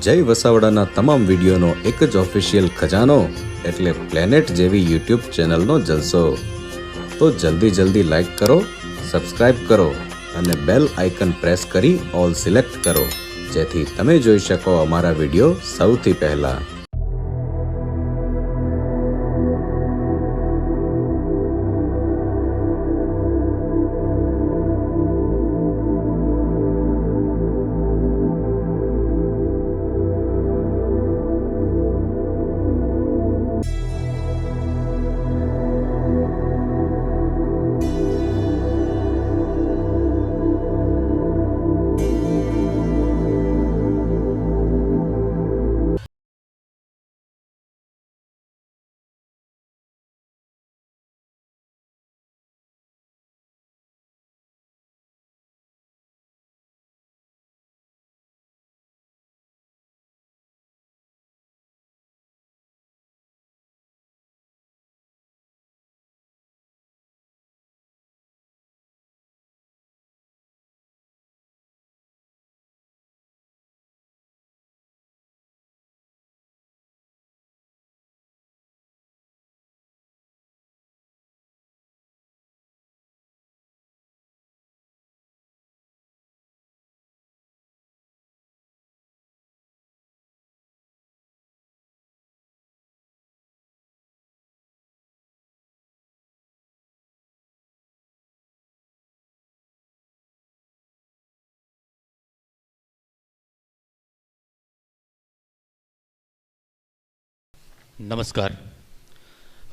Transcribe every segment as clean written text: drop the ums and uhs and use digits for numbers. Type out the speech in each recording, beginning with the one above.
જય વસાવડાના તમામ વિડીયોનો એક જ ઓફિશિયલ ખજાનો એટલે પ્લેનેટ જેવી યુટ્યુબ ચેનલનો જલસો. તો જલ્દી લાઈક કરો, સબસ્ક્રાઇબ કરો અને બેલ આઇકન પ્રેસ કરી ઓલ સિલેક્ટ કરો, જેથી તમે જોઈ શકો અમારા વિડીયો સૌથી પહેલા. નમસ્કાર.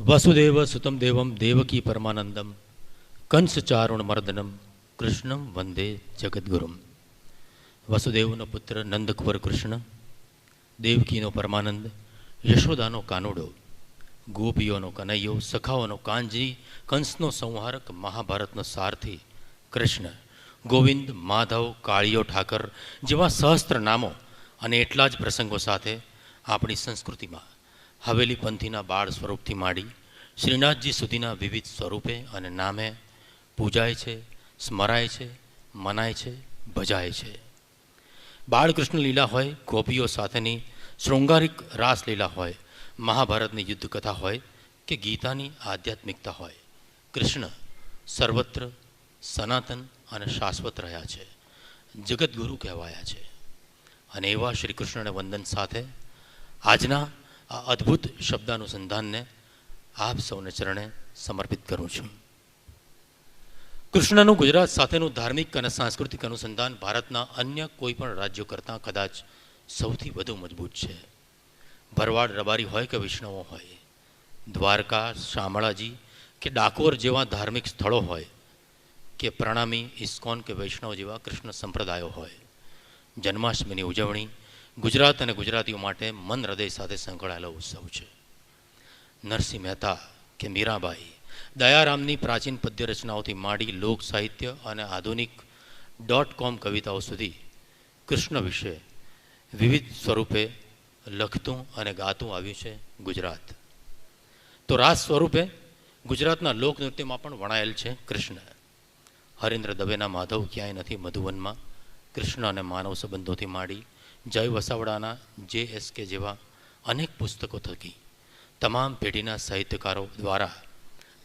વસુદેવ સુતમ દેવમ દેવકી પરમાનંદમ કંસ ચારુણ મર્દનમ કૃષ્ણમ વંદે જગદગુરુમ. વસુદેવનો પુત્ર નંદકુંવર કૃષ્ણ, દેવકીનો પરમાનંદ, યશોદાનો કાનુડો, ગોપીઓનો કનૈયો, સખાઓનો કાંજી, કંસનો સંહારક, મહાભારતનો સારથી કૃષ્ણ, ગોવિંદ, માધવ, કાળિયો ઠાકર જેવા સહસ્ત્ર નામો અને એટલા જ પ્રસંગો સાથે આપણી સંસ્કૃતિમાં હવેલી પંથીના બાળ સ્વરૂપથી માંડી શ્રીનાથજી સુધીના વિવિધ સ્વરૂપે અને નામે પૂજાય છે, સ્મરાય છે, મનાય છે, ભજાય છે. બાળકૃષ્ણ લીલા હોય, ગોપીઓ સાથેની શૃંગારિક રાસલીલા હોય, મહાભારતની યુદ્ધકથા હોય કે ગીતાની આધ્યાત્મિકતા હોય, કૃષ્ણ સર્વત્ર સનાતન અને શાશ્વત રહ્યા છે, જગતગુરુ કહેવાયા છે. અને એવા શ્રી કૃષ્ણને વંદન સાથે આજના આ અદ્ભુત શબ્દાનુસંધાનને આપ સૌને ચરણે સમર્પિત કરું છું. કૃષ્ણનું ગુજરાત સાથેનું ધાર્મિક અને સાંસ્કૃતિક અનુસંધાન ભારતના અન્ય કોઈ પણ રાજ્યો કરતાં કદાચ સૌથી વધુ મજબૂત છે. ભરવાડ રબારી હોય કે વૈષ્ણવો હોય, દ્વારકા, શામળાજી કે ડાકોર જેવા ધાર્મિક સ્થળો હોય કે પ્રણામી, ઇસ્કોન કે વૈષ્ણવ જેવા કૃષ્ણ સંપ્રદાયો હોય, જન્માષ્ટમીની ઉજવણી ગુજરાત અને ગુજરાતીઓ માટે મન હૃદય સાથે સંકળાયેલો ઉત્સવ છે. નરસિંહ મહેતા કે મીરાબાઈ, દયારામની પ્રાચીન પદ્ય રચનાઓથી માંડી લોક સાહિત્ય અને આધુનિક .com કવિતાઓ સુધી કૃષ્ણ વિશે વિવિધ સ્વરૂપે લખતું અને ગાતું આવ્યું છે ગુજરાત. તો રાસ સ્વરૂપે ગુજરાતના લોકનૃત્યમાં પણ વણાયેલ છે કૃષ્ણ. હરીન્દ્ર દવેના માધવ ક્યાંય નથી મધુવનમાં કૃષ્ણ અને માનવ સંબંધોથી માંડી જય વસાવડાના JSK જેવા અનેક પુસ્તકો થકી તમામ પેઢીના સાહિત્યકારો દ્વારા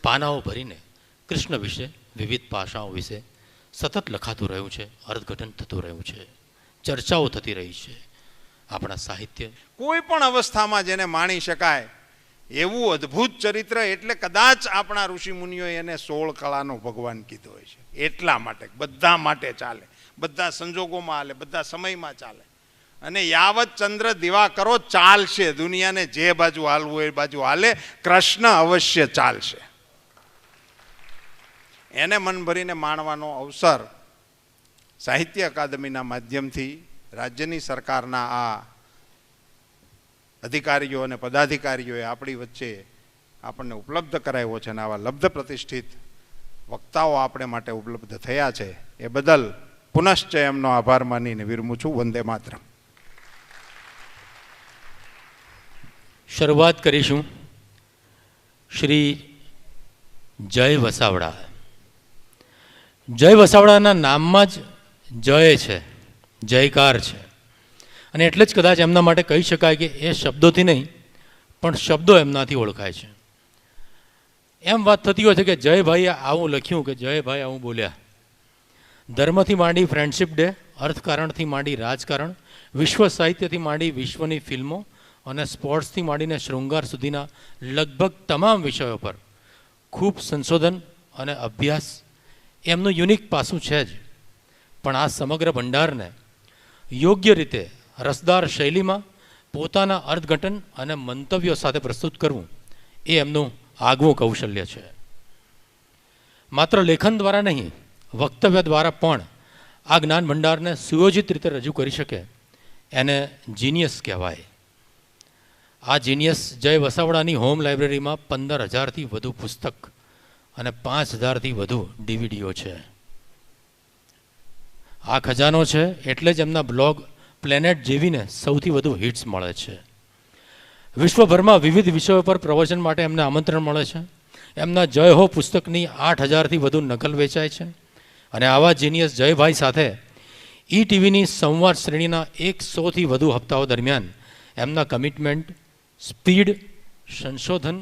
પાનાઓ ભરીને કૃષ્ણ વિશે વિવિધ પાસાઓ વિશે સતત લખાતું રહ્યું છે, અર્થઘટન થતું રહ્યું છે, ચર્ચાઓ થતી રહી છે. આપણા સાહિત્ય કોઈ પણ અવસ્થામાં જેને માણી શકાય એવું અદ્ભુત ચરિત્ર, એટલે કદાચ આપણા ઋષિમુનિઓએ એને 16 કળાનો ભગવાન કીધો હોય છે. એટલા માટે બધા માટે ચાલે, બધા સંજોગોમાં હાલે, બધા સમયમાં ચાલે. અને યાવત ચંદ્ર દિવા કરો ચાલશે, દુનિયાને જે બાજુ હાલવું એ બાજુ હાલે, કૃષ્ણ અવશ્ય ચાલશે. એને મન ભરીને માણવાનો અવસર સાહિત્ય અકાદમીના માધ્યમથી રાજ્યની સરકારના આ અધિકારીઓ અને પદાધિકારીઓએ આપણી વચ્ચે આપણને ઉપલબ્ધ કરાવ્યો છે. અને આવા લબ્ધ પ્રતિષ્ઠિત વક્તાઓ આપણે માટે ઉપલબ્ધ થયા છે એ બદલ પુનશ્ચ એમનો આભાર માનીને વિરમું છું. વંદે માતરમ. શરૂઆત કરીશું શ્રી જય વસાવડા. જય વસાવડાના નામમાં જ જય છે, જયકાર છે. અને એટલે જ કદાચ એમના માટે કહી શકાય કે એ શબ્દોથી નહીં પણ શબ્દો એમનાથી ઓળખાય છે. એમ વાત થતી હોય છે કે જયભાઈએ આવું લખ્યું કે જયભાઈ આવું બોલ્યા. ધર્મથી માંડી ફ્રેન્ડશિપ ડે, અર્થકારણથી માંડી રાજકારણ, વિશ્વ સાહિત્યથી માંડી વિશ્વની ફિલ્મો અને સ્પોર્ટ્સથી માંડીને શૃંગાર સુધીના લગભગ તમામ વિષયો પર ખૂબ સંશોધન અને અભ્યાસ એમનું યુનિક પાસું છે જ. પણ આ સમગ્ર ભંડારને યોગ્ય રીતે રસદાર શૈલીમાં પોતાના અર્થઘટન અને મંતવ્યો સાથે પ્રસ્તુત કરવું એ એમનું આગવું કૌશલ્ય છે. માત્ર લેખન દ્વારા નહીં, વક્તવ્ય દ્વારા પણ આ જ્ઞાન ભંડારને સુયોજિત રીતે રજૂ કરી શકે એને જીનિયસ કહેવાય. આ જીનિયસ જય વસાવડાની હોમ લાઇબ્રેરીમાં 15,000થી વધુ પુસ્તક અને 5,000થી વધુ ડીવીડીઓ છે. આ ખજાનો છે એટલે જ એમના બ્લોગ પ્લેનેટ જેવીને સૌથી વધુ હિટ્સ મળે છે. વિશ્વભરમાં વિવિધ વિષયો પર પ્રવચન માટે એમને આમંત્રણ મળે છે. એમના જય હો પુસ્તકની 8,000થી વધુ નકલ વેચાય છે. અને આવા જીનિયસ જયભાઈ સાથે ઈટીવીની સંવાદ શ્રેણીના 100થી વધુ હપ્તાઓ દરમિયાન એમના કમિટમેન્ટ, સ્પીડ, સંશોધન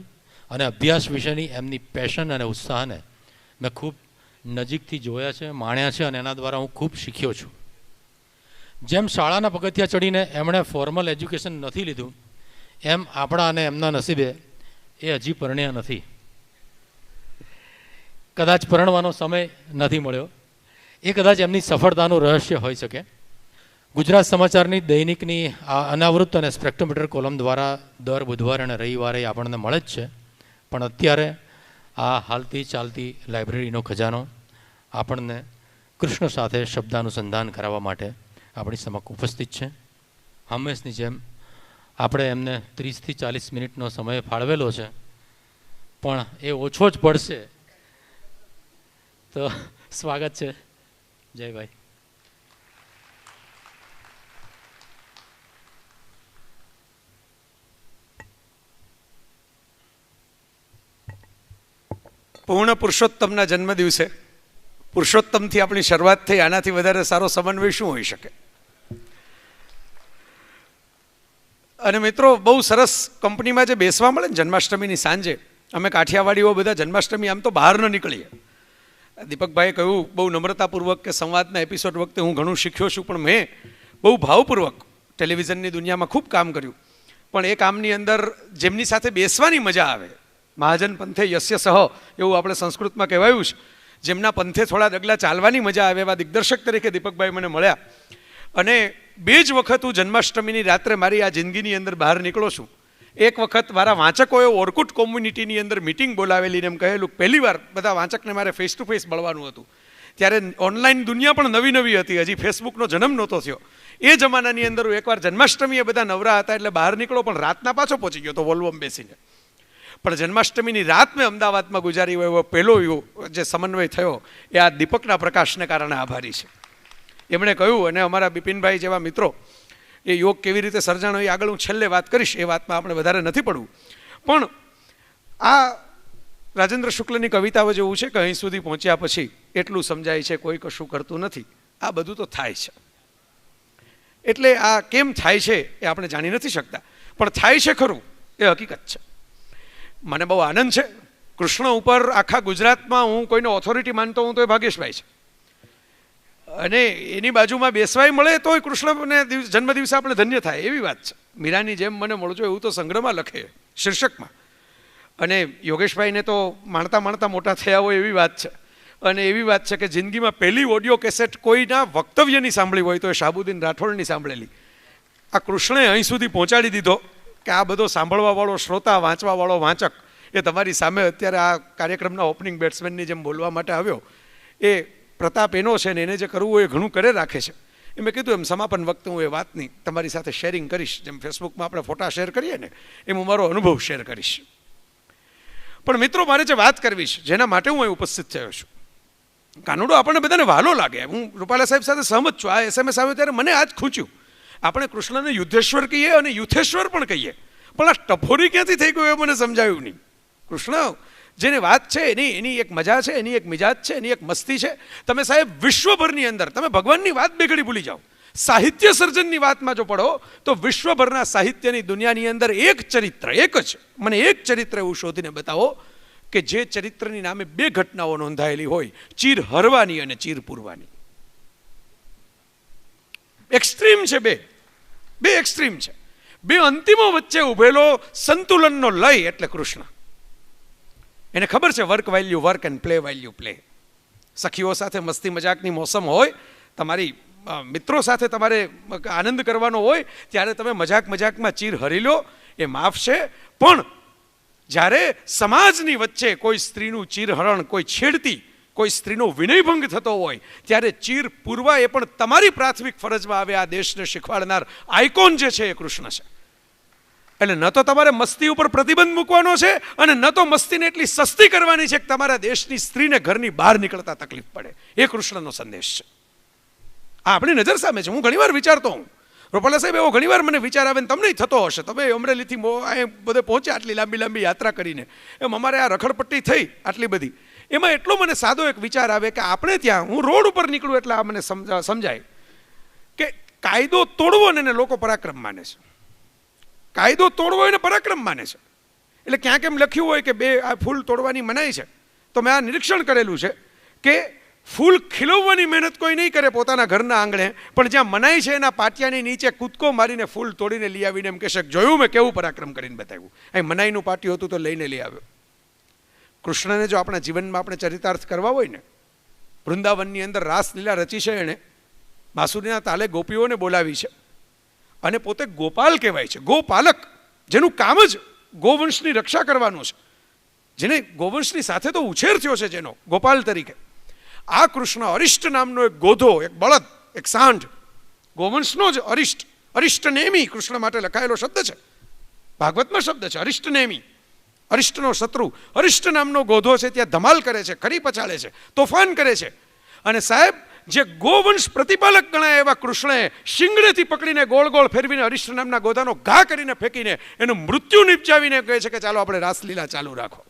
અને અભ્યાસ વિશેની એમની પેશન અને ઉત્સાહને મેં ખૂબ નજીકથી જોયા છે, માણ્યા છે અને એના દ્વારા હું ખૂબ શીખ્યો છું. જેમ શાળાના પગથિયા ચડીને એમણે ફોર્મલ એજ્યુકેશન નથી લીધું, એમ આપણા અને એમના નસીબે એ હજી પરણ્યા નથી. કદાચ પરણવાનો સમય નથી મળ્યો. એ કદાચ એમની સફળતાનું રહસ્ય હોઈ શકે. ગુજરાત સમાચારની દૈનિકની આ અનાવૃત્ત અને સ્પેક્ટ્રોમીટર કોલમ દ્વારા દર બુધવારે અને રવિવારે આપણને મળે જ છે. પણ અત્યારે આ હાલતી ચાલતી લાઇબ્રેરીનો ખજાનો આપણને કૃષ્ણ સાથે શબ્દાનુસંધાન કરાવવા માટે આપણી સમક્ષ ઉપસ્થિત છે. હંમેશની જેમ આપણે એમને 30થી 40 મિનિટનો સમય ફાળવેલો છે, પણ એ ઓછો જ પડશે. તો સ્વાગત છે જયભાઈ. પૂર્ણ પુરુષોત્તમના જન્મ દિવસે પુરુષોત્તમથી આપણી શરૂઆત થઈ, આનાથી વધારે સારો સમન્વય શું હોઈ શકે? અને મિત્રો, બહુ સરસ કંપનીમાં જે બેસવા મળે ને જન્માષ્ટમીની સાંજે, અમે કાઠિયાવાડીઓ બધા જન્માષ્ટમી આમ તો બહાર ન નીકળીએ. દીપકભાઈએ કહ્યું બહુ નમ્રતાપૂર્વક કે સંવાદના એપિસોડ વખતે હું ઘણું શીખ્યો છું, પણ મેં બહુ ભાવપૂર્વક ટેલિવિઝનની દુનિયામાં ખૂબ કામ કર્યું. પણ એ કામની અંદર જેમની સાથે બેસવાની મજા આવે, મહાજન પંથે યસ્ય સહ એવું આપણે સંસ્કૃતમાં કહેવાયું છે, જેમના પંથે થોડા ડગલા ચાલવાની મજા આવે એવા દિગ્દર્શક તરીકે દીપકભાઈ મને મળ્યા. અને 2 જ વખત હું જન્માષ્ટમીની રાત્રે મારી આ જિંદગીની અંદર બહાર નીકળો છું. એક વખત મારા વાંચકોએ ઓર્કુટ કોમ્યુનિટીની અંદર મિટિંગ બોલાવેલી ને એમ કહેલું, પહેલી વાર બધા વાંચકને મારે ફેસ ટુ ફેસ મળવાનું હતું. ત્યારે ઓનલાઈન દુનિયા પણ નવી નવી હતી, હજી ફેસબુકનો જન્મ નહોતો થયો. એ જમાનાની અંદર હું એકવાર જન્માષ્ટમીએ બધા નવરા હતા એટલે બહાર નીકળો, પણ રાતના પાછો પહોંચી ગયો તો વોલ્વોમાં બેસીને. પણ જન્માષ્ટમીની રાત મેં અમદાવાદમાં ગુજારી હોય એવો પહેલો જે સમન્વય થયો એ આ દીપકના પ્રકાશને કારણે આભારી છે. એમણે કહ્યું, અને અમારા બિપિનભાઈ જેવા મિત્રો, એ યોગ કેવી રીતે સર્જાણો એ આગળ હું છેલ્લે વાત કરીશ, એ વાતમાં આપણે વધારે નથી પડવું. પણ આ રાજેન્દ્ર શુક્લની કવિતાઓ જેવું છે કે અહીં સુધી પહોંચ્યા પછી એટલું સમજાય છે કોઈ કશું કરતું નથી. આ બધું તો થાય છે. એટલે આ કેમ થાય છે એ આપણે જાણી નથી શકતા, પણ થાય છે ખરું એ હકીકત છે. મને બહુ આનંદ છે. કૃષ્ણ ઉપર આખા ગુજરાતમાં હું કોઈને ઓથોરિટી માનતો હું તો એ ભાગેશભાઈ છે. અને એની બાજુમાં બેસવાય મળે તોય કૃષ્ણને જન્મદિવસે આપણે ધન્ય થાય એવી વાત છે. મીરાની જેમ મને મળજો એવું તો સંગ્રહમાં લખે શીર્ષકમાં. અને યોગેશભાઈને તો માણતા માણતા મોટા થયા હોય એવી વાત છે. અને એવી વાત છે કે જિંદગીમાં પહેલી ઓડિયો કેસેટ કોઈના વક્તવ્યની સાંભળી હોય તો એ શાહબુદ્દીન રાઠોડની સાંભળેલી. આ કૃષ્ણે અહીં સુધી પહોંચાડી દીધો કે આ બધો સાંભળવાવાળો શ્રોતા, વાંચવાવાળો વાંચક એ તમારી સામે અત્યારે આ કાર્યક્રમના ઓપનિંગ બેટ્સમેનની જેમ બોલવા માટે આવ્યો. એ પ્રતાપ એનો છે ને એને જે કરવું હોય એ ઘણું કરે રાખે છે. એ મેં કીધું એમ સમાપન વખતે હું એ વાતની તમારી સાથે શેરિંગ કરીશ. જેમ ફેસબુકમાં આપણે ફોટા શેર કરીએ ને એમ હું મારો અનુભવ શેર કરીશ. પણ મિત્રો, મારે જે વાત કરવી છે, જેના માટે હું અહીં ઉપસ્થિત થયો છું, કાનુડો આપણને બધાને વહાલો લાગે. હું રૂપાલા સાહેબ સાથે સહમત છું. આ SMS આવ્યો ત્યારે મને આ જ ખૂંચ્યું. આપણે કૃષ્ણને યુદ્ધેશ્વર કહીએ અને યુથેશ્વર પણ કહીએ, પણ આ ટફોરી ક્યાંથી થઈ ગયું એ મને સમજાયું નહીં. કૃષ્ણ જેની વાત છે એની એક મજા છે, એની એક મિજાજ છે, એની એક મસ્તી છે. તમે સાહેબ વિશ્વભરની અંદર તમે ભગવાનની વાત બેઘડી ભૂલી જાઓ. સાહિત્ય સર્જનની વાતમાં જો પડો તો વિશ્વભરના સાહિત્યની દુનિયાની અંદર એક ચરિત્ર, એક જ, મને એક ચરિત્ર એવું શોધીને બતાવો કે જે ચરિત્રની નામે બે ઘટનાઓ નોંધાયેલી હોય, ચીર હરવાની અને ચીર પૂરવાની. એક્સ્ટ્રીમ છે, બે એક્સ્ટ્રીમ છે. બે અંતિમો વચ્ચે ઉભેલો સંતુલનનો લય એટલે કૃષ્ણ. એને ખબર છે work while you work and play while you play. સખીઓ સાથે મસ્તી મજાકની મોસમ હોય, તમારી મિત્રો સાથે તમારે આનંદ કરવાનો હોય, ત્યારે તમે મજાકમાં ચીર હરી લો, એ માફ છે. પણ જ્યારે સમાજની વચ્ચે કોઈ સ્ત્રીનું ચીરહરણ, કોઈ છેડતી, કોઈ સ્ત્રીનો વિનયભંગ થતો હોય, ત્યારે ચીર પૂરવા એ પણ તમારી પ્રાથમિક ફરજમાં આવે. આ દેશને શીખવાડનાર આઇકોન જે છે એ કૃષ્ણ છે. એટલે ન તો તમારે મસ્તી ઉપર પ્રતિબંધ મૂકવાનો છે અને ન તો મસ્તીને એટલી સસ્તી કરવાની છે કે તમારા દેશની સ્ત્રીને ઘરની બહાર નીકળતા તકલીફ પડે. એ કૃષ્ણનો સંદેશ છે. આ આપણી નજર સામે છે. હું ઘણીવાર વિચારતો હું, રૂપાલા સાહેબ, એવો ઘણીવાર મને વિચાર આવે ને તમને થતો હશે, તમે અમરેલીથી બધે પહોંચ્યા આટલી લાંબી યાત્રા કરીને, એમ અમારે આ રખડપટ્ટી થઈ આટલી બધી, એમાં એટલો મને સાદો એક વિચાર આવે કે આપણે ત્યાં, હું રોડ ઉપર નીકળું એટલે આ મને સમજાય કે કાયદો તોડવો ને એને લોકો પરાક્રમ માને છે. કાયદો તોડવો એને પરાક્રમ માને છે. એટલે ક્યાંક એમ લખ્યું હોય કે આ ફૂલ તોડવાની મનાઈ છે, તો મેં આ નિરીક્ષણ કરેલું છે કે ફૂલ ખીલવવાની મહેનત કોઈ નહીં કરે પોતાના ઘરના આંગણે, પણ જ્યાં મનાઈ છે એના પાટિયાની નીચે કૂદકો મારીને ફૂલ તોડીને લઈ આવીને એમ કહેશે જોયું મેં કેવું પરાક્રમ કરીને બતાવ્યું. અહીં મનાઈનું પાટિયું હતું તો લઈને લઈ આવ્યો. કૃષ્ણને જો આપણા જીવનમાં આપણે ચરિતાર્થ કરવા હોય ને, વૃંદાવનની અંદર રાસલીલા રચી છે એણે, બાંસુરીના તાલે ગોપીઓને બોલાવી છે અને પોતે ગોપાલ કહેવાય છે, ગોપાલક, જેનું કામ જ ગોવંશની રક્ષા કરવાનું છે, જેને ગોવંશની સાથે તો ઉછેર થયો છે જેનો, ગોપાલ તરીકે. આ કૃષ્ણ અરિષ્ટ નામનો એક ગોધો, એક બળદ, એક સાંઢ, ગોવંશનો જ અરિષ્ટ, અરિષ્ટનેમી કૃષ્ણ માટે લખાયેલો શબ્દ છે, ભાગવતમાં શબ્દ છે અરિષ્ટનેમી, અરિષ્ટનો શત્રુ. અરિષ્ટ નામનો ગોધો છે, ત્યાં ધમાલ કરે છે, ખરી પછાડે છે, તોફાન કરે છે. અને સાહેબ, જે ગોવંશ પ્રતિપાલક ગણાય એવા કૃષ્ણએ શિંગડેથી પકડીને ગોળ ગોળ ફેરવીને અરિષ્ટ નામના ગોધાનો ઘા કરીને ફેંકીને એનું મૃત્યુ નિપજાવીને કહે છે કે ચાલો આપણે રાસલીલા ચાલુ રાખો.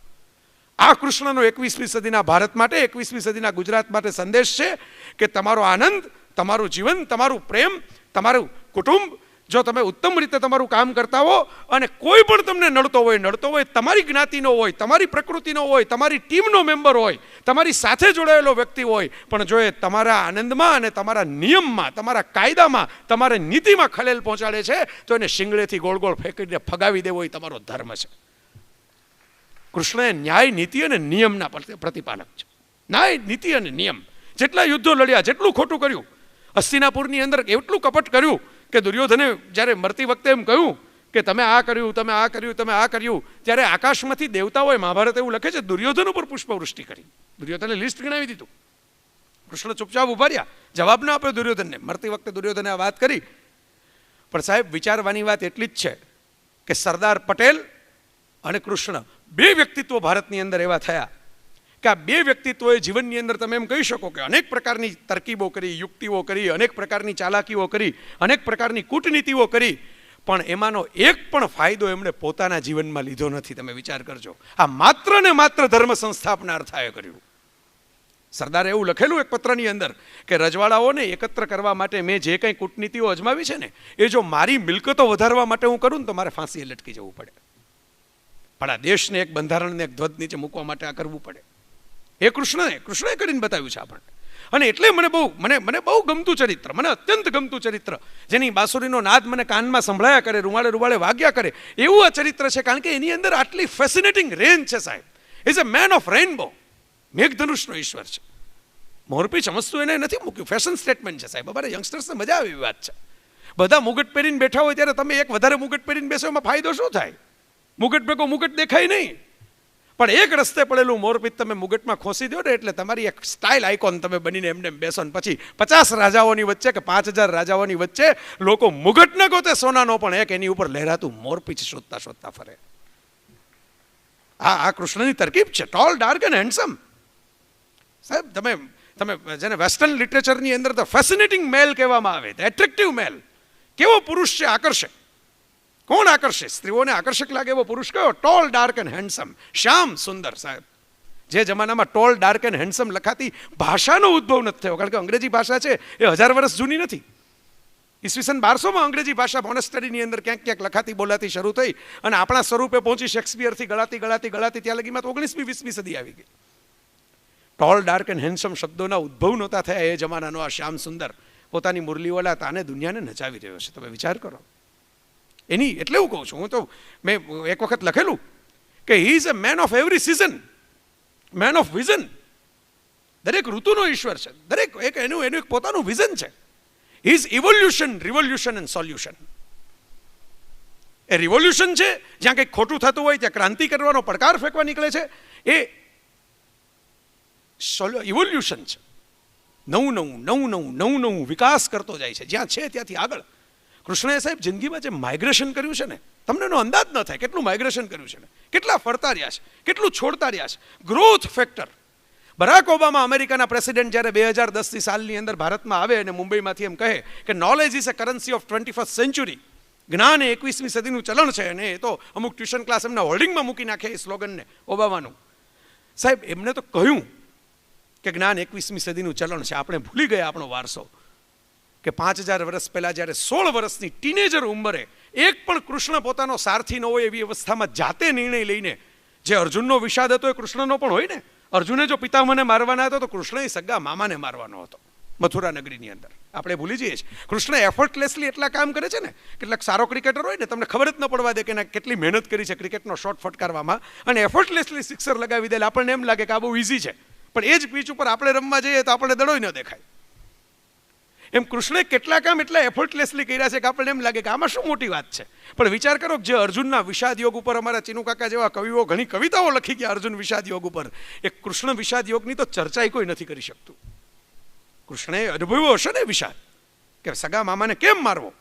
આ કૃષ્ણનો 21મી સદીના ભારત માટે, 21મી સદીના ગુજરાત માટે સંદેશ છે કે તમારો આનંદ, તમારું જીવન, તમારું પ્રેમ, તમારું કુટુંબ, જો તમે ઉત્તમ રીતે તમારું કામ કરતા હો અને કોઈ પણ તમને નડતો હોય, તમારી જ્ઞાતિનો હોય, તમારી પ્રકૃતિનો હોય, તમારી ટીમનો મેમ્બર હોય, તમારી સાથે જોડાયેલો વ્યક્તિ હોય, પણ જો એ તમારા આનંદમાં અને તમારા નિયમમાં, તમારા કાયદામાં, તમારા નીતિમાં ખલેલ પહોંચાડે છે, તો એને શિંગડેથી ગોળ ગોળ ફેંકીને ફગાવી દેવો એ તમારો ધર્મ છે. કૃષ્ણ એ ન્યાય, નીતિ અને નિયમના પ્રતિપાલક છે. ન્યાય, નીતિ અને નિયમ. જેટલા યુદ્ધો લડ્યા, જેટલું ખોટું કર્યું, હસ્તિનાપુરની અંદર એટલું કપટ કર્યું કે દુર્યોધને જ્યારે મરતી વખતે એમ કહ્યું કે તમે આ કર્યું, તમે આ કર્યું, તમે આ કર્યું, ત્યારે આકાશમાંથી દેવતાઓએ, મહાભારત એવું લખે છે, દુર્યોધન ઉપર પુષ્પવૃષ્ટિ કરી. દુર્યોધને લિસ્ટ ગણાવી દીધું. કૃષ્ણ ચૂપચાપ ઉભા રહ્યા, જવાબ ન આપ્યો દુર્યોધનને. મરતી વખતે દુર્યોધને આ વાત કરી. પણ સાહેબ, વિચારવાની વાત એટલી જ છે કે સરદાર પટેલ અને કૃષ્ણ, બે વ્યક્તિત્વ ભારતની અંદર એવા થયા કે આ બે વ્યક્તિત્વોએ જીવનની અંદર તમે એમ કહી શકો કે અનેક પ્રકારની તરકીબો કરી, યુક્તિઓ કરી, અનેક પ્રકારની ચાલાકીઓ કરી, અનેક પ્રકારની કૂટનીતિઓ કરી, પણ એમાંનો એક પણ ફાયદો એમણે પોતાના જીવનમાં લીધો નથી. તમે વિચાર કરજો. આ માત્ર ને માત્ર ધર્મ સંસ્થાપના અર્થાએ કર્યું. સરદારે એવું લખેલું એક પત્રની અંદર કે રજવાડાઓને એકત્ર કરવા માટે મેં જે કંઈ કૂટનીતિઓ અજમાવી છે ને, એ જો મારી મિલકતો વધારવા માટે હું કરું ને તો મારે ફાંસીએ લટકી જવું પડે. પણ આ દેશને એક બંધારણને એક ધ્વજ નીચે મૂકવા માટે આ કરવું પડે. એ કૃષ્ણએ કરીને બતાવ્યું છે આપણને. અને એટલે મને બહુ ગમતું ચરિત્ર, મને અત્યંત ગમતું ચરિત્ર, જેની બાંસુરીનો નાદ મને કાનમાં સંભળાયા કરે, રૂવાળે વાગ્યા કરે, એવું આ ચરિત્ર છે. કારણ કે એની અંદર આટલી ફેસિનેટિંગ રેન્જ છે સાહેબ. Is a man of rainbow. મેઘધનુષનો ઈશ્વર છે. મોરપી ચમચતું એને નથી મૂક્યું. ફેશન સ્ટેટમેન્ટ છે સાહેબ. અમારે યંગસ્ટર્સને મજા આવે એવી વાત છે. બધા મુગટ પહેરીને બેઠા હોય ત્યારે તમે એક વધારે મુગટ પહેરીને બેસો, એમાં ફાયદો શું થાય? મુગટ ભેગો મુગટ દેખાય નહીં. પણ એક રસ્તે પડેલું મોરપીત તમે મુગટમાં ખોસી દો ને એટલે તમારી એક સ્ટાઇલ આઇકોન તમે બનીને એમને બેસો ને પછી 50 રાજાઓની વચ્ચે કે 5000 રાજાઓની વચ્ચે લોકો મુગટ ન ગોતે સોનાનો, પણ એક એની ઉપર લહેરાતું મોરપીચ શોધતા ફરે. આ કૃષ્ણની તરકીબ છે. Tall, dark and handsome. સાહેબ, તમે જેને વેસ્ટર્ન લિટરેચરની અંદર ધ ફેસિનેટિંગ મેલ કહેવામાં આવે, ધ એટ્રેક્ટિવ મેલ, કેવો પુરુષ છે, આકર્ષે. કોણ આકર્ષે? સ્ત્રીઓને આકર્ષક લાગે એવો પુરુષ કયો? ટોલ, ડાર્ક એન્ડ હેન્ડસમ, શ્યામ સુંદર. સાહેબ, જે જમાનામાં ટોલ, ડાર્ક એન્ડ હેન્ડસમ લખાતી ભાષાનો ઉદ્ભવ નથી થયો, કારણ કે અંગ્રેજી ભાષા છે એ 1000 વર્ષ જૂની નથી. ઈસવીસન 1200માં અંગ્રેજી ભાષા મોનેસ્ટરીની અંદર ક્યાંક ક્યાંક લખાતી બોલાતી શરૂ થઈ અને આપણા સ્વરૂપે પહોંચી શેક્સપિયરથી ગળાતી ત્યાં લગીમાં તો 19મી 20મી સદી આવી ગઈ. ટોલ, ડાર્ક એન્ડ હેન્ડસમ શબ્દોના ઉદ્ભવ નહોતા થયા એ જમાનાનો આ શ્યામ સુંદર પોતાની મુરલીવાલા તાને દુનિયાને નચાવી રહ્યો છે. તમે વિચાર કરો. એની એટલે હું કહું છું, હું તો મેં એક વખત લખેલું કે he is a man of every season, man of vision. દરેક ઋતુનો ઈશ્વર છે, દરેક એનું એક પોતાનું વિઝન છે. Is evolution, revolution and solution. A revolution છે, જ્યાં કંઈક ખોટું થતું હોય ત્યાં ક્રાંતિ કરવાનો પડકાર ફેંકવા નીકળે છે. એ ઇવોલ્યુશન છે, નવું વિકાસ કરતો જાય છે, જ્યાં છે ત્યાંથી આગળ. કૃષ્ણએ સાહેબ જિંદગીમાં જે માઇગ્રેશન કર્યું છે ને, તમને એનો અંદાજ ન થાય કેટલું માઇગ્રેશન કર્યું છે ને, કેટલા ફરતા રહ્યા છે, કેટલું છોડતા રહ્યા છે. Growth factor. બરાક ઓબામા અમેરિકાના પ્રેસિડેન્ટ જ્યારે 2010ની સાલની અંદર ભારતમાં આવે અને મુંબઈમાંથી એમ કહે કે knowledge is a currency of 21st century, જ્ઞાન એ 21મી સદીનું ચલણ છે, અને એ તો અમુક ટ્યુશન ક્લાસ એમના હોલ્ડિંગમાં મૂકી નાખે એ સ્લોગનને ઓબામાનું. સાહેબ એમને તો કહ્યું કે જ્ઞાન 21મી સદીનું ચલણ છે. આપણે ભૂલી ગયા આપણો વારસો કે 5000 વર્ષ પહેલાં જ્યારે 16 વર્ષની ટીનેજર ઉંમરે એક પણ કૃષ્ણ પોતાનો સારથી ન હોય એવી અવસ્થામાં જાતે નિર્ણય લઈને, જે અર્જુનનો વિષાદ હતો એ કૃષ્ણનો પણ હોય ને. અર્જુને જો પિતામહને મારવાના હતો તો કૃષ્ણએ સગા મામાને મારવાનો હતો મથુરા નગરીની અંદર. આપણે ભૂલી જઈએ છીએ. કૃષ્ણ એફર્ટલેસલી એટલા કામ કરે છે ને, કેટલાક સારો ક્રિકેટર હોય ને તમને ખબર જ ન પડવા દે કે કેટલી મહેનત કરી છે ક્રિકેટનો શોટ ફટકારવામાં, અને એફર્ટલેસલી સિક્સર લગાવી દે. આપણને એમ લાગે કે આ બહુ ઇઝી છે, પણ એ જ પીચ ઉપર આપણે રમવા જઈએ તો આપણને દડોય ન દેખાય. એમ કૃષ્ણે કેટલા કામ એટલા એફર્ટલેસલી કર્યા છે કે આપણને એમ લાગે કે આમાં શું મોટી વાત છે. પણ વિચાર કરો જે અર્જુનના વિષાદ યોગ ઉપર અમારા ચીનુ કાકા જેવા કવિઓ ઘણી કવિતાઓ લખી ગયા અર્જુન વિષાદ યોગ ઉપર, એ કૃષ્ણ વિષાદ યોગની તો ચર્ચા કોઈ નથી કરી શકતું. કૃષ્ણે અનુભવ્યો હશે ને વિષાદ કે સગા મામાને કેમ મારવો,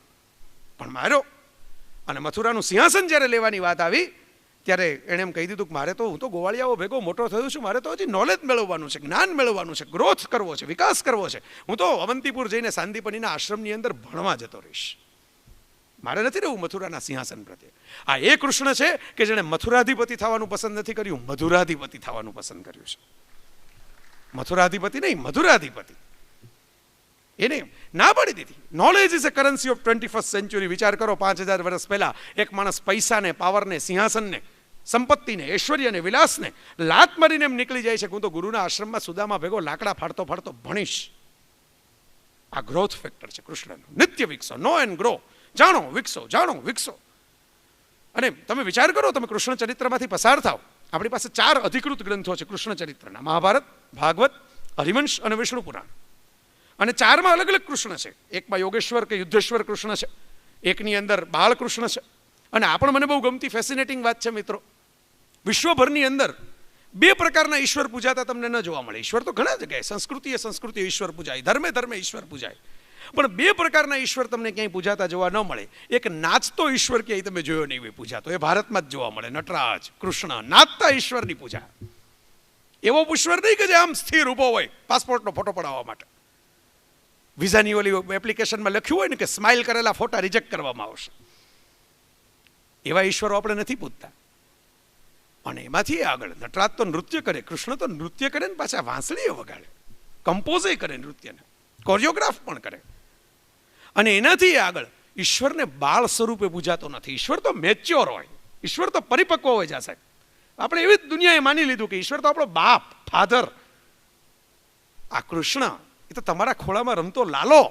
પણ માર્યો. અને મથુરાનું સિંહાસન જ્યારે લેવાની વાત આવી ત્યારે એણે એમ કહી દીધું કે મારે તો, હું તો ગોવાળિયાઓ ભેગો મોટો થયો છું, મારે તો હજી નોલેજ મેળવવાનું છે, જ્ઞાન મેળવવાનું છે, ગ્રોથ કરવો છે, વિકાસ કરવો છે. હું તો અવંતીપુર જઈને સાંદીપનીના આશ્રમની અંદર ભણવા જતો રહીશ, મારે નથી રહેવું મથુરાના સિંહાસન પ્રત્યે. આ એ કૃષ્ણ છે કે જેણે મથુરાધિપતિ થવાનું પસંદ નથી કર્યું, મધુરાધિપતિ થવાનું પસંદ કર્યું છે. મથુરાધિપતિ નહીં, મધુરાધિપતિ. એને ના પાડી દીધી. Knowledge is a currency of 21st century. વિચાર કરો 5000 વર્ષ પહેલા એક માણસ પૈસાને, પાવરને, સિંહાસનને, સંપત્તિને, ઐશ્વર્યને, વિલાસને લાત મારીને એમ નીકળી જાય છે કે હું તો ગુરુના આશ્રમમાં સુદામા ભેગો લાકડા ફાડતો ફાડતો ભણીશ. આ ગ્રોથ ફેક્ટર છે કૃષ્ણનું. નિત્ય વિકસો, નો એન્ડ ગ્રો. જાણો વિકસો, જાણો વિકસો. અને તમે વિચાર કરો, તમે કૃષ્ણ ચરિત્રમાંથી પસાર થાવ. આપણી પાસે 4 અધિકૃત ગ્રંથો છે કૃષ્ણ ચરિત્રના: મહાભારત, ભાગવત, હરિવંશ અને વિષ્ણુ પુરાણ. અને 4માં અલગ અલગ કૃષ્ણ છે. એકમાં યોગેશ્વર કે યુદ્ધેશ્વર કૃષ્ણ છે, એકની અંદર બાળકૃષ્ણ છે. અને આ પણ મને બહુ ગમતી ફેસિનેટિંગ વાત છે મિત્રો, વિશ્વભરની અંદર 2 પ્રકારના ઈશ્વર પૂજાતા તમને ન જોવા મળે. ઈશ્વર તો ઘણા જગ્યાએ, સંસ્કૃતિએ ઈશ્વર પૂજાય, ધર્મે ઈશ્વર પૂજાય, પણ 2 પ્રકારના ઈશ્વર તમને ક્યાંય પૂજાતા જોવા ન મળે. એક નાચતો ઈશ્વર ક્યાંય તમે જોયો નહીં હોય પૂજાતો, એ ભારતમાં જ જોવા મળે. નટરાજ, કૃષ્ણ, નાચતા ઈશ્વરની પૂજા. એવો ઈશ્વર નહીં કે જે આમ સ્થિર ઊભો હોય પાસપોર્ટનો ફોટો પડાવવા માટે. વિઝાની ઓલી એપ્લિકેશનમાં લખ્યું હોય ને કે સ્માઇલ કરેલા ફોટા રિજેક્ટ કરવામાં આવશે. એવા ઈશ્વરો આપણે નથી પૂજતા. અને એમાંથી આગળ નટરાજ તો નૃત્ય કરે, કૃષ્ણ તો નૃત્ય કરે ને પાછા વાંસળીએ વગાડે, કમ્પોઝે કરે નૃત્યને, કોરિયોગ્રાફ પણ કરે. અને એનાથી આગળ ઈશ્વરને બાળ સ્વરૂપે પૂજાતો નથી. ઈશ્વર તો મેચ્યોર હોય, ઈશ્વર તો પરિપક્વ હોય. જા સાહેબ, આપણે એવી જ દુનિયાએ માની લીધું કે ઈશ્વર તો આપણો બાપ, ફાધર. આ કૃષ્ણ એ તો તમારા ખોળામાં રમતો લાલો,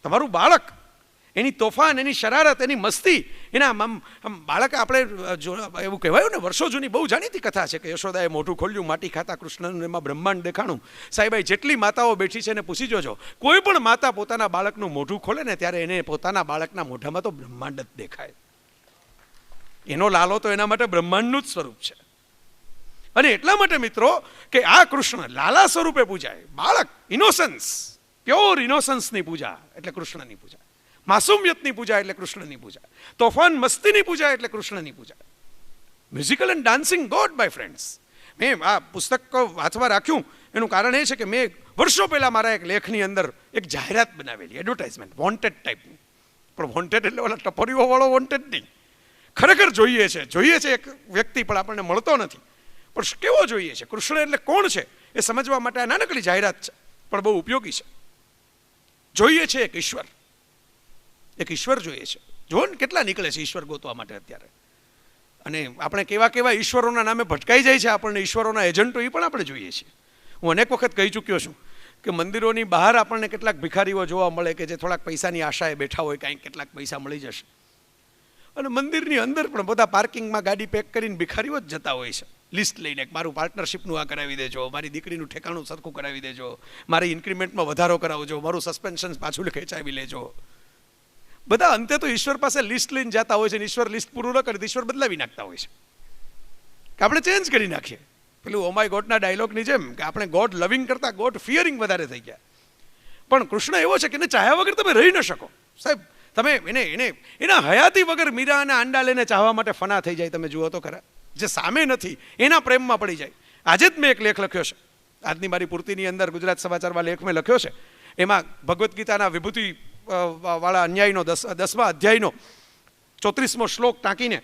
તમારું બાળક, એની તોફાન, એની શરારત, એની મસ્તી, એના બાળક. આપણે એવું કહેવાયું ને, વર્ષો જૂની બહુ જાણીતી કથા છે કે યશોદાએ મોઢું ખોલ્યું, માટી ખાતા કૃષ્ણનું એમાં બ્રહ્માંડ દેખાણું. સાહેબાઈ જેટલી માતાઓ બેઠી છે એને પૂછી જોજો, કોઈ પણ માતા પોતાના બાળકનું મોઢું ખોલે ને ત્યારે એને પોતાના બાળકના મોઢામાં તો બ્રહ્માંડ જ દેખાય. એનો લાલો તો એના માટે બ્રહ્માંડનું જ સ્વરૂપ છે. અને એટલા માટે મિત્રો કે આ કૃષ્ણ લાલા સ્વરૂપે પૂજાય. બાળક, ઇનોસન્સ, પ્યોર ઇનોસન્સની પૂજા એટલે કૃષ્ણની પૂજા. માસુમિયતની પૂજા એટલે કૃષ્ણની પૂજા. તોફાન મસ્તીની પૂજા એટલે કૃષ્ણની પૂજા. Musical and dancing god, my friends. મેં આ પુસ્તક વાંચવા રાખ્યું એનું કારણ એ છે કે મેં વર્ષો પહેલાં મારા એક લેખની અંદર એક જાહેરાત બનાવેલી, એડવર્ટાઇઝમેન્ટ, વોન્ટેડ ટાઈપની. પણ વોન્ટેડ એટલે ઓલા ટપરીઓવાળો વોન્ટેડ નહીં. ખરેખર જોઈએ છે એક વ્યક્તિ, પણ આપણને મળતો નથી. પણ કેવો જોઈએ છે, કૃષ્ણ એટલે કોણ છે એ સમજવા માટે આ નાનકડી જાહેરાત છે, પણ બહુ ઉપયોગી છે. જોઈએ છે એક ઈશ્વર, એક ઈશ્વર જોઈએ છે. જુઓ ને કેટલા નીકળે છે ઈશ્વર ગોતવા માટે અત્યારે. અને આપણે કેવા કેવા ઈશ્વરોના નામે ભટકાઈ જાય છે આપણને ઈશ્વરોના એજન્ટો, એ પણ આપણે જોઈએ છીએ. હું અનેક વખત કહી ચૂક્યો છું કે મંદિરોની બહાર આપણને કેટલાક ભિખારીઓ જોવા મળે કે જે થોડાક પૈસાની આશાએ બેઠા હોય, કાંઈક કેટલાક પૈસા મળી જશે. અને મંદિરની અંદર પણ બધા પાર્કિંગમાં ગાડી પેક કરીને ભિખારીઓ જ જતા હોય છે, લિસ્ટ લઈને મારું પાર્ટનરશિપનું આ કરાવી દેજો, મારી દીકરીનું ઠેકાણું સરખું કરાવી દેજો, મારી ઇન્ક્રીમેન્ટમાં વધારો કરાવજો, મારું સસ્પેન્શન પાછું ખેંચાવી લેજો. બધા અંતે તો ઈશ્વર પાસે લિસ્ટ લઈને જતા હોય છે, ઈશ્વર લિસ્ટ પૂરું ન કરે તો ઈશ્વર બદલાવી નાખતા હોય છે કે આપણે ચેન્જ કરી નાખીએ. પેલું ઓ માય ગોડના ડાયલોગની જેમ કે આપણે ગોડ લવિંગ કરતાં ગોડ ફિયરિંગ વધારે થઈ ગયા. પણ કૃષ્ણ એવો છે કે એને ચાહ્યા વગર તમે રહી ન શકો સાહેબ. તમે એના હયાતી વગર મીરા અને આંડાલેને ચાહવા માટે ફના થઈ જાય. તમે જુઓ તો ખરા, જે સામે નથી એના પ્રેમમાં પડી જાય. આજે જ મેં એક લેખ લખ્યો છે, આજની મારી પૂર્તિની અંદર ગુજરાત સમાચારમાં લેખ મેં લખ્યો છે. એમાં ભગવદ્ ગીતાના વિભૂતિ વાળા અન્યાયનો 10મા અધ્યાયનો 34મો શ્લોક ટાંકીને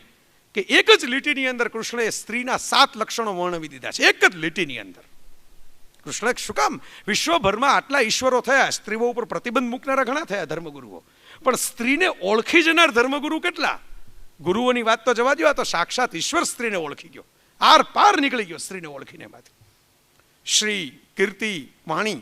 કે એક જ લીટીની અંદર કૃષ્ણએ સ્ત્રીના 7 લક્ષણો વર્ણવી દીધા છે. એક જ લીટીની અંદર કૃષ્ણ શું કામ વિશ્વભરમાં આટલા ઈશ્વરો થયા, સ્ત્રીઓ ઉપર પ્રતિબંધ મૂકનારા ઘણા થયા ધર્મગુરુઓ, પણ સ્ત્રીને ઓળખી જનાર ધર્મગુરુ કેટલા? ગુરુઓની વાત તો જવા દો, આ તો સાક્ષાત ઈશ્વર સ્ત્રીને ઓળખી ગયો, આર પાર નીકળી ગયો સ્ત્રીને ઓળખીને એમાંથી. શ્રી, કીર્તિ, વાણી.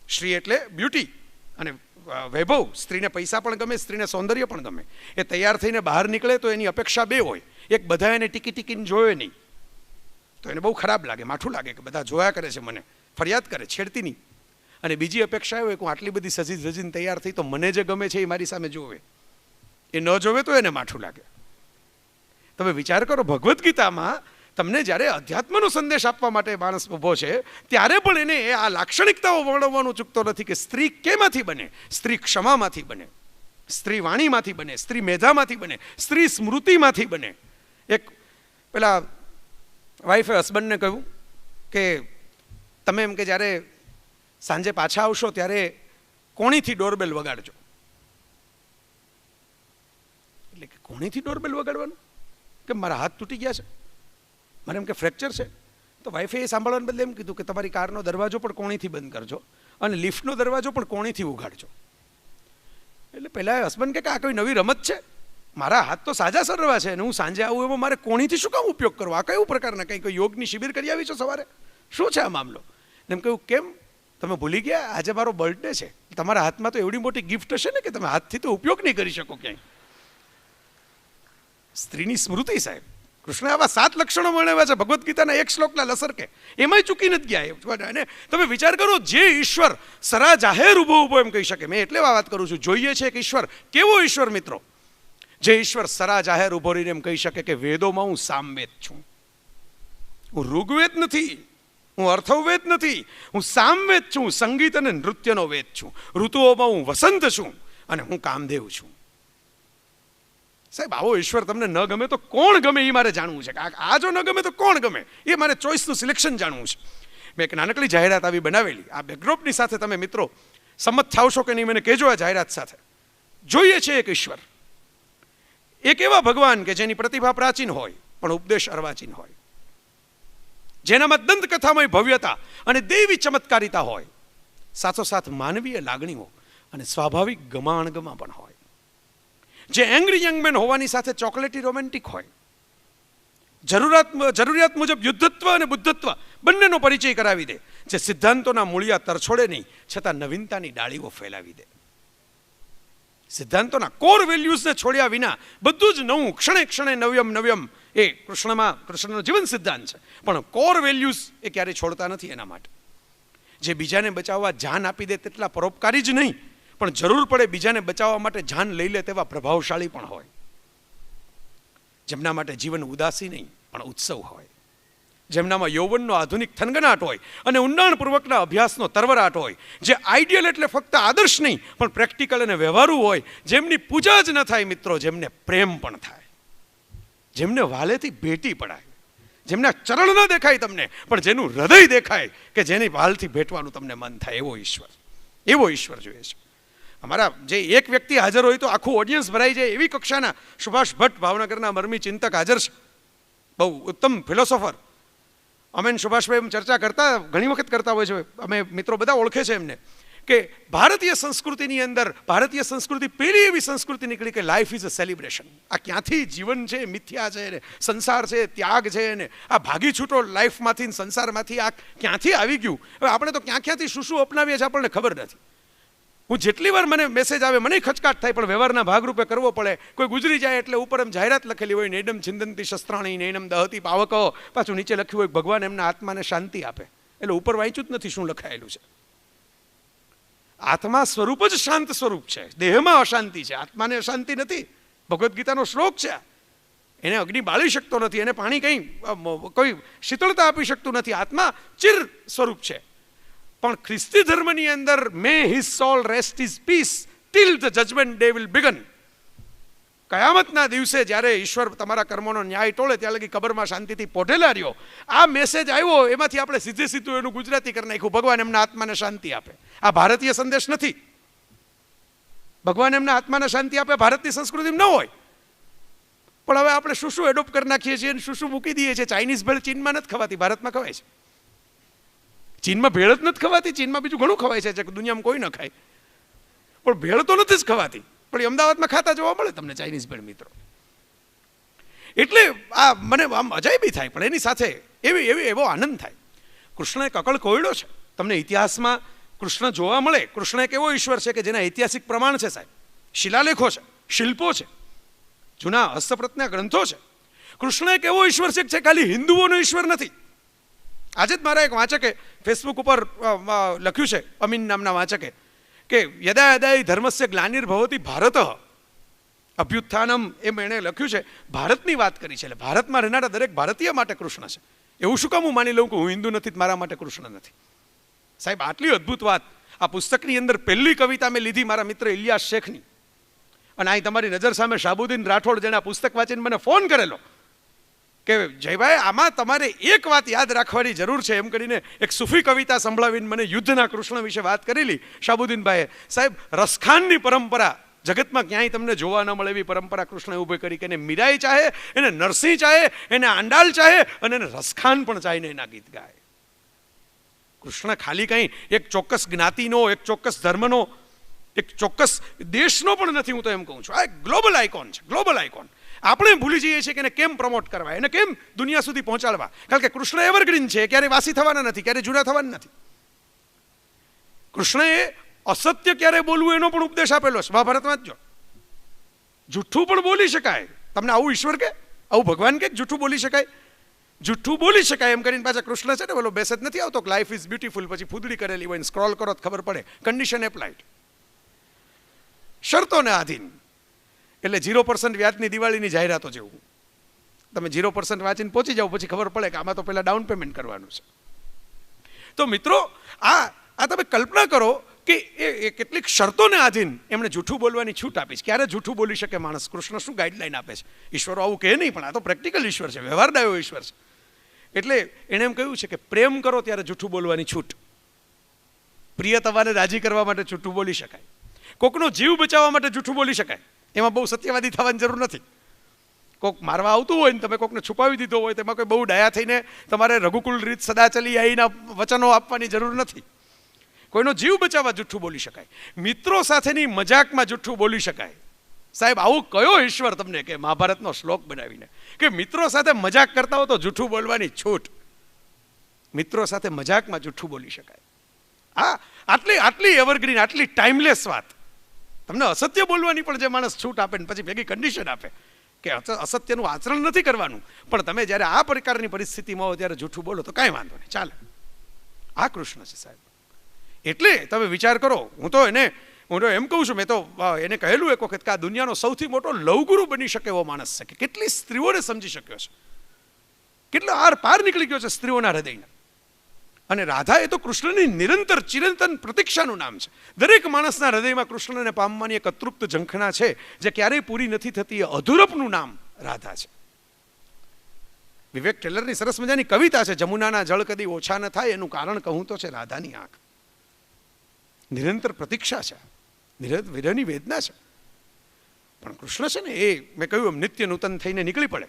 શ્રી એટલે બ્યુટી અને વૈભવ. સ્ત્રીને પૈસા પણ ગમે, સ્ત્રીને સૌંદર્ય પણ ગમે. એ તૈયાર થઈને બહાર નીકળે તો એની અપેક્ષા બે હોય. એક, બધા એને ટીકીને જોવે નહીં તો એને બહુ ખરાબ લાગે, માઠું લાગે કે બધા જોયા કરે છે, મને ફરિયાદ કરે, છેડતી નહીં. અને બીજી અપેક્ષા એ હોય કે હું આટલી બધી સજી ધજીને તૈયાર થઈ તો મને જે ગમે છે એ મારી સામે જોવે. એ ન જોવે તો એને માઠું લાગે. તમે વિચાર કરો, ભગવદ્ ગીતામાં તમને જ્યારે અધ્યાત્મનો સંદેશ આપવા માટે માણસ ઊભો છે ત્યારે પણ એને આ લાક્ષણિકતાઓ વર્ણવવાનું ચૂકતો નથી કે સ્ત્રી કેમાંથી બને? સ્ત્રી ક્ષમામાંથી બને, સ્ત્રી વાણીમાંથી બને, સ્ત્રી મેધામાંથી બને, સ્ત્રી સ્મૃતિમાંથી બને. એક પેલા વાઈફે હસબન્ડને કહ્યું કે તમે એમ કે જ્યારે સાંજે પાછા આવશો ત્યારે કોણીથી ડોરબેલ વગાડજો. એટલે કે કોણીથી ડોરબેલ વગાડવાનું? કે મારા હાથ તૂટી ગયા છે, મારે એમ કે ફ્રેક્ચર છે. તો વાઈફે એ સાંભળવાને બદલે એમ કીધું કે તમારી કારનો દરવાજો પણ કોણીથી બંધ કરજો અને લિફ્ટનો દરવાજો પણ કોણીથી ઉઘાડજો. એટલે પહેલાં હસબન્ડ કે આ કોઈ નવી રમત છે? મારા હાથ તો સાજા સરવા છે અને હું સાંજે આવું એમાં મારે કોણીથી શું કામ ઉપયોગ કરવો? આ કયું પ્રકારના કંઈ યોગની શિબિર કરી આવી છો સવારે? શું છે આ મામલો? એમ કહ્યું કેમ તમે ભૂલી ગયા આજે મારો બર્થડે છે, તમારા હાથમાં તો એવડી મોટી ગિફ્ટ હશે ને કે તમે હાથથી તો ઉપયોગ નહીં કરી શકો ક્યાંય. સ્ત્રીની સ્મૃતિ સાહેબ. કૃષ્ણ આવા 7 લક્ષણો વર્ણવ્યા છે ભગવદ્ ગીતાના એક શ્લોકના લસરકે, એમાંય ચૂકી નથી ગયા. અને તમે વિચાર કરો, જે ઈશ્વર સરા જાહેર ઊભો એમ કહી શકે, મેં એટલે વાત કરું છું, જોઈએ છે એક ઈશ્વર. કેવો ઈશ્વર મિત્રો? જે ઈશ્વર સરા જાહેર ઊભો રહીને એમ કહી શકે કે વેદોમાં હું સામવેદ છું, હું ઋગ્વેદ નથી, હું અથર્વવેદ નથી, હું સામવેદ છું, સંગીત અને નૃત્યનો વેદ છું, ઋતુઓમાં હું વસંત છું અને હું કામદેવ છું. સાહેબ આવો ઈશ્વર તમને ન ગમે તો કોણ ગમે એ મારે જાણવું છે. આ જો ન ગમે તો કોણ ગમે એ મારે ચોઇસનું સિલેક્શન જાણવું છે. મેં એક નાનકડી જાહેરાત આવી બનાવેલી. આ બેકડ્રોપની સાથે તમે મિત્રો સંમત થાવશો કે નહીં મને કહેજો. આ જાહેરાત સાથે જોઈએ છે એક ઈશ્વર, એક એવા ભગવાન કે જેની પ્રતિભા પ્રાચીન હોય પણ ઉપદેશ અર્વાચીન હોય, જેનામાં દંતકથામય ભવ્યતા અને દૈવી ચમત્કારિતા હોય, સાથોસાથ માનવીય લાગણીઓ અને સ્વાભાવિક ગમાણગમા પણ હોય, જે એંગ્રી યંગ મેન હોવાની સાથે ચોકલેટી રોમેન્ટિક હોય, જરૂરિયાત મુજબ યુદ્ધત્વ અને બુદ્ધત્વ બંનેનો પરિચય કરાવી દે, જે સિદ્ધાંતોના મૂળિયા તરછોડે નહીં છતાં નવીનતાની ડાળીઓ ફેલાવી દે. સિદ્ધાંતોના કોર વેલ્યુઝને છોડ્યા વિના બધું જ નવું, ક્ષણે ક્ષણે નવ્યમ એ કૃષ્ણનો જીવન સિદ્ધાંત છે. પણ કોર વેલ્યુઝ એ ક્યારેય છોડતા નથી. એના માટે જે બીજાને બચાવવા જાન આપી દે તેટલા પરોપકારી જ નહીં, પણ જરૂર પડે બીજાને બચાવવા માટે જાન લઈ લે તેવા પ્રભાવશાળી પણ હોય, જેમના માટે જીવન ઉદાસી નહીં પણ ઉત્સવ હોય, જેમનામાં યૌવનનો આધુનિક થનગનાટ હોય અને ઊંડાણપૂર્વકના અભ્યાસનો તરવરાટ હોય, જે આઈડિયલ એટલે ફક્ત આદર્શ નહીં પણ પ્રેક્ટિકલ અને વ્યવહારુ હોય, જેમની પૂજા જ ન થાય મિત્રો, જેમને પ્રેમ પણ થાય, જેમને વાલેથી ભેટી પડાય, જેમના ચરણ ન દેખાય તમને પણ જેનું હૃદય દેખાય, કે જેની વાલથી ભેટવાનું તમને મન થાય, એવો ઈશ્વર જોઈએ છે. અમારા જે એક વ્યક્તિ હાજર હોય તો આખું ઓડિયન્સ ભરાઈ જાય એવી કક્ષાના સુભાષ ભટ્ટ ભાવનગરના મરમી ચિંતક હાજર છે, બહુ ઉત્તમ ફિલોસોફર. અમે સુભાષભાઈ ચર્ચા કરતા ઘણી વખત કરતા હોય છે, અમે મિત્રો બધા ઓળખે છે એમને. કે ભારતીય સંસ્કૃતિની અંદર ભારતીય સંસ્કૃતિ પેલી એવી સંસ્કૃતિ નીકળી કે લાઈફ ઇઝ અ સેલિબ્રેશન. આ ક્યાંથી જીવન છે, મિથ્યા છે ને સંસાર છે, ત્યાગ છે ને આ ભાગી છૂટો લાઈફમાંથી ને સંસારમાંથી આ ક્યાંથી આવી ગયું. હવે આપણે તો ક્યાંથી શું અપનાવીએ છીએ આપણને ખબર નથી. હું જેટલી વાર મને મેસેજ આવે મને ખચકાટ થાય, પણ વ્યવહારના ભાગરૂપે કરવો પડે. કોઈ ગુજરી જાય એટલે ઉપર એમ જાહેરાત લખેલી હોય નૈનમ છિંદંતી શસ્ત્રાણી નૈનમ દહતી પાવકો, પાછું નીચે લખ્યું હોય ભગવાન એમના આત્માને શાંતિ આપે. એટલે ઉપર વાંચ્યું જ નથી શું લખાયેલું છે. આત્મા સ્વરૂપ જ શાંત સ્વરૂપ છે, દેહમાં અશાંતિ છે, આત્માને અશાંતિ નથી. ભગવદ્ ગીતાનો શ્લોક છે. એને અગ્નિ બાળી શકતો નથી, એને પાણી કંઈ કોઈ શીતળતા આપી શકતું નથી. આત્મા ચિર સ્વરૂપ છે. પણ ખ્રિસ્તી ધર્મની અંદર may his soul rest is peace till the judgment day will begin. કયામતના દિવસે જ્યારે ઈશ્વર તમારા કર્મોનો ન્યાય ટોળે ત્યાં લગી કબરમાં શાંતિથી પોઢેલા રહ્યો. આ મેસેજ આવ્યો એમાંથી આપણે સીધું એનું ગુજરાતી કરી નાખ્યું, ભગવાન એમના આત્માને શાંતિ આપે. આ ભારતીય સંદેશ નથી. ભગવાન એમના આત્માને શાંતિ આપે ભારતની સંસ્કૃતિમાં ન હોય. પણ હવે આપણે શું એડોપ્ટ કરી નાખીએ છીએ અને શું મૂકી દઈએ છીએ. ચાઇનીઝ ભેળ ચીનમાં નથી ખવાતી, ભારતમાં ખવાય છે. ચીનમાં ભેળ જ નથી ખવાતી, ચીનમાં બીજું ઘણું ખવાય છે જે દુનિયામાં કોઈ ન ખાય, પણ ભેળ તો નથી જ ખવાતી. પણ અમદાવાદમાં ખાતા જોવા મળે તમને ચાઇનીઝ ભેળ મિત્રો. એટલે આ મને આમ અજાયબી થાય, પણ એની સાથે એવો આનંદ થાય. કૃષ્ણ એક અકળ કોયડો છે. તમને ઇતિહાસમાં કૃષ્ણ જોવા મળે. કૃષ્ણ એક એવો ઈશ્વર છે કે જેના ઐતિહાસિક પ્રમાણ છે સાહેબ, શિલાલેખો છે, શિલ્પો છે, જૂના હસ્તપ્રતના ગ્રંથો છે. કૃષ્ણ એક એવો ઈશ્વર છે કે ખાલી હિન્દુઓનો ઈશ્વર નથી. આજે જ મારા એક વાચકે ફેસબુક ઉપર લખ્યું છે, અમીન નામના વાચકે, કે યદા યદા ધર્મસ્ય ગ્લાનિર્ભવતી ભારત અભ્યુત્થાનમ એમ એણે લખ્યું છે. ભારતની વાત કરી છે. એટલે ભારતમાં રહેનારા દરેક ભારતીય માટે કૃષ્ણ છે. એવું શું કામ હું માની લઉં કે હું હિન્દુ નથી, મારા માટે કૃષ્ણ નથી? સાહેબ આટલી અદ્ભુત વાત આ પુસ્તકની અંદર પહેલી કવિતા મેં લીધી મારા મિત્ર ઇલિયાસ શેખની. અને અહીં તમારી નજર સામે શાહબુદ્દીન રાઠોડ જેને આ પુસ્તક વાંચીને મને ફોન કરેલો કે જયભાઈ આમાં તમારે એક વાત યાદ રાખવાની જરૂર છે એમ કરીને એક સૂફી કવિતા સંભળાવીને મને યુદ્ધના કૃષ્ણ વિશે વાત કરેલી શાહબુદ્દીનભાઈએ. સાહેબ રસખાનની પરંપરા જગતમાં ક્યાંય તમને જોવા ન મળે એવી પરંપરા કૃષ્ણએ ઊભી કરી કે એને મીરાઈ ચાહે, એને નરસિંહ ચાહે, એને આંડાલ ચાહે અને એને રસખાન પણ ચાહીને એના ગીત ગાય. કૃષ્ણ ખાલી કંઈ એક ચોક્કસ જ્ઞાતિનો, એક ચોક્કસ ધર્મનો, એક ચોક્કસ દેશનો પણ નથી. હું તો એમ કહું છું આ એક ગ્લોબલ આઇકોન છે, ગ્લોબલ આઇકોન. આપણે ભૂલી જઈએ છીએ કે એને કેમ પ્રમોટ કરવા, એને કેમ દુનિયા સુધી પહોંચાડવા. કારણ કે કૃષ્ણ એવરગ્રીન છે, ક્યારે વાસી થવાના નથી, ક્યારે જૂના થવાના નથી. કૃષ્ણએ અસત્ય ક્યારે બોલવું એનો પણ ઉપદેશ આપેલો છે મહાભારતમાં જ. જો જૂઠું પણ બોલી શકાય. તમને આવું ઈશ્વર કે, આવું ભગવાન કે જૂઠું બોલી શકાય? જૂઠું બોલી શકાય એમ કરીને પાછા કૃષ્ણ છે ને બોલો બેસેજ નથી આવતો કે લાઈફ ઇઝ બ્યુટીફુલ, પછી ફૂદડી કરેલી હોય ને સ્ક્રોલ કરો તો ખબર પડે કન્ડિશન એપ્લાઇડ, શરતોને આધીન. એટલે 0% વ્યાજની દિવાળીની જાહેરાતો જેવું. તમે 0% વાંચીને પહોંચી જાઓ પછી ખબર પડે કે આમાં તો પહેલાં ડાઉન પેમેન્ટ કરવાનું છે. તો મિત્રો આ તમે કલ્પના કરો કે એ કેટલીક શરતોને આધીન એમણે જૂઠું બોલવાની છૂટ આપી છે. ક્યારે જૂઠું બોલી શકે માણસ? કૃષ્ણ શું ગાઈડલાઈન આપે છે? ઈશ્વરો આવું કહે નહીં, પણ આ તો પ્રેક્ટિકલ ઈશ્વર છે, વ્યવહારદાયો ઈશ્વર છે. એટલે એણે એમ કહ્યું છે કે પ્રેમ કરો ત્યારે જૂઠું બોલવાની છૂટ. પ્રિયતમાને રાજી કરવા માટે જૂઠું બોલી શકાય. કોકનો જીવ બચાવવા માટે જૂઠું બોલી શકાય. એમાં બહુ સત્યવાદી થવાની જરૂર નથી. કોક મારવા આવતું હોય ને તમે કોકને છુપાવી દીધો હોય તેમાં કોઈ બહુ ડાયા થઈને તમારે રઘુકુલ રીત સદા ચલી આવીના વચનો આપવાની જરૂર નથી. કોઈનો જીવ બચાવવા જૂઠું બોલી શકાય. મિત્રો સાથેની મજાકમાં જૂઠું બોલી શકાય. સાહેબ આવું કયો ઈશ્વર તમને કે મહાભારતનો શ્લોક બનાવીને કે મિત્રો સાથે મજાક કરતા હો તો જૂઠું બોલવાની છૂટ. મિત્રો સાથે મજાકમાં જૂઠું બોલી શકાય. આટલી એવરગ્રીન, આટલી ટાઈમલેસ વાત. તમને અસત્ય બોલવાની પણ જે માણસ છૂટ આપે ને પછી ભેગી કન્ડિશન આપે કે અસત્યનું આચરણ નથી કરવાનું, પણ તમે જ્યારે આ પ્રકારની પરિસ્થિતિમાં હો ત્યારે જૂઠું બોલો તો કાંઈ વાંધો નહીં, ચાલે. આ કૃષ્ણ છે સાહેબ. એટલે તમે વિચાર કરો. હું તો એમ કહું છું, મેં તો એને કહેલું એક વખત કે આ દુનિયાનો સૌથી મોટો લવગુરુ બની શકે એવો માણસ છે કે કેટલી સ્ત્રીઓને સમજી શક્યો છે, કેટલો આર પાર નીકળી ગયો છે સ્ત્રીઓના હૃદયના. અને રાધા એ તો કૃષ્ણની નિરંતર ચિરંતન પ્રતીક્ષાનું નામ છે. દરેક માણસના હૃદયમાં કૃષ્ણને પામવાની એક અતૃપ્ત ઝંખના છે જે ક્યારેય પૂરી નથી થતી. એ અધૂરપનું નામ રાધા છે. વિવેક ટેલરની સરસ મજાની કવિતા છે, જમુનાના જળ કદી ઓછા ન થાય એનું કારણ કહું તો છે રાધાની આંખ. નિરંતર પ્રતીક્ષા છે, વિરહની વેદના છે. પણ કૃષ્ણ છે ને એ મેં કહ્યું એમ નિત્ય નૂતન થઈને નીકળી પડે.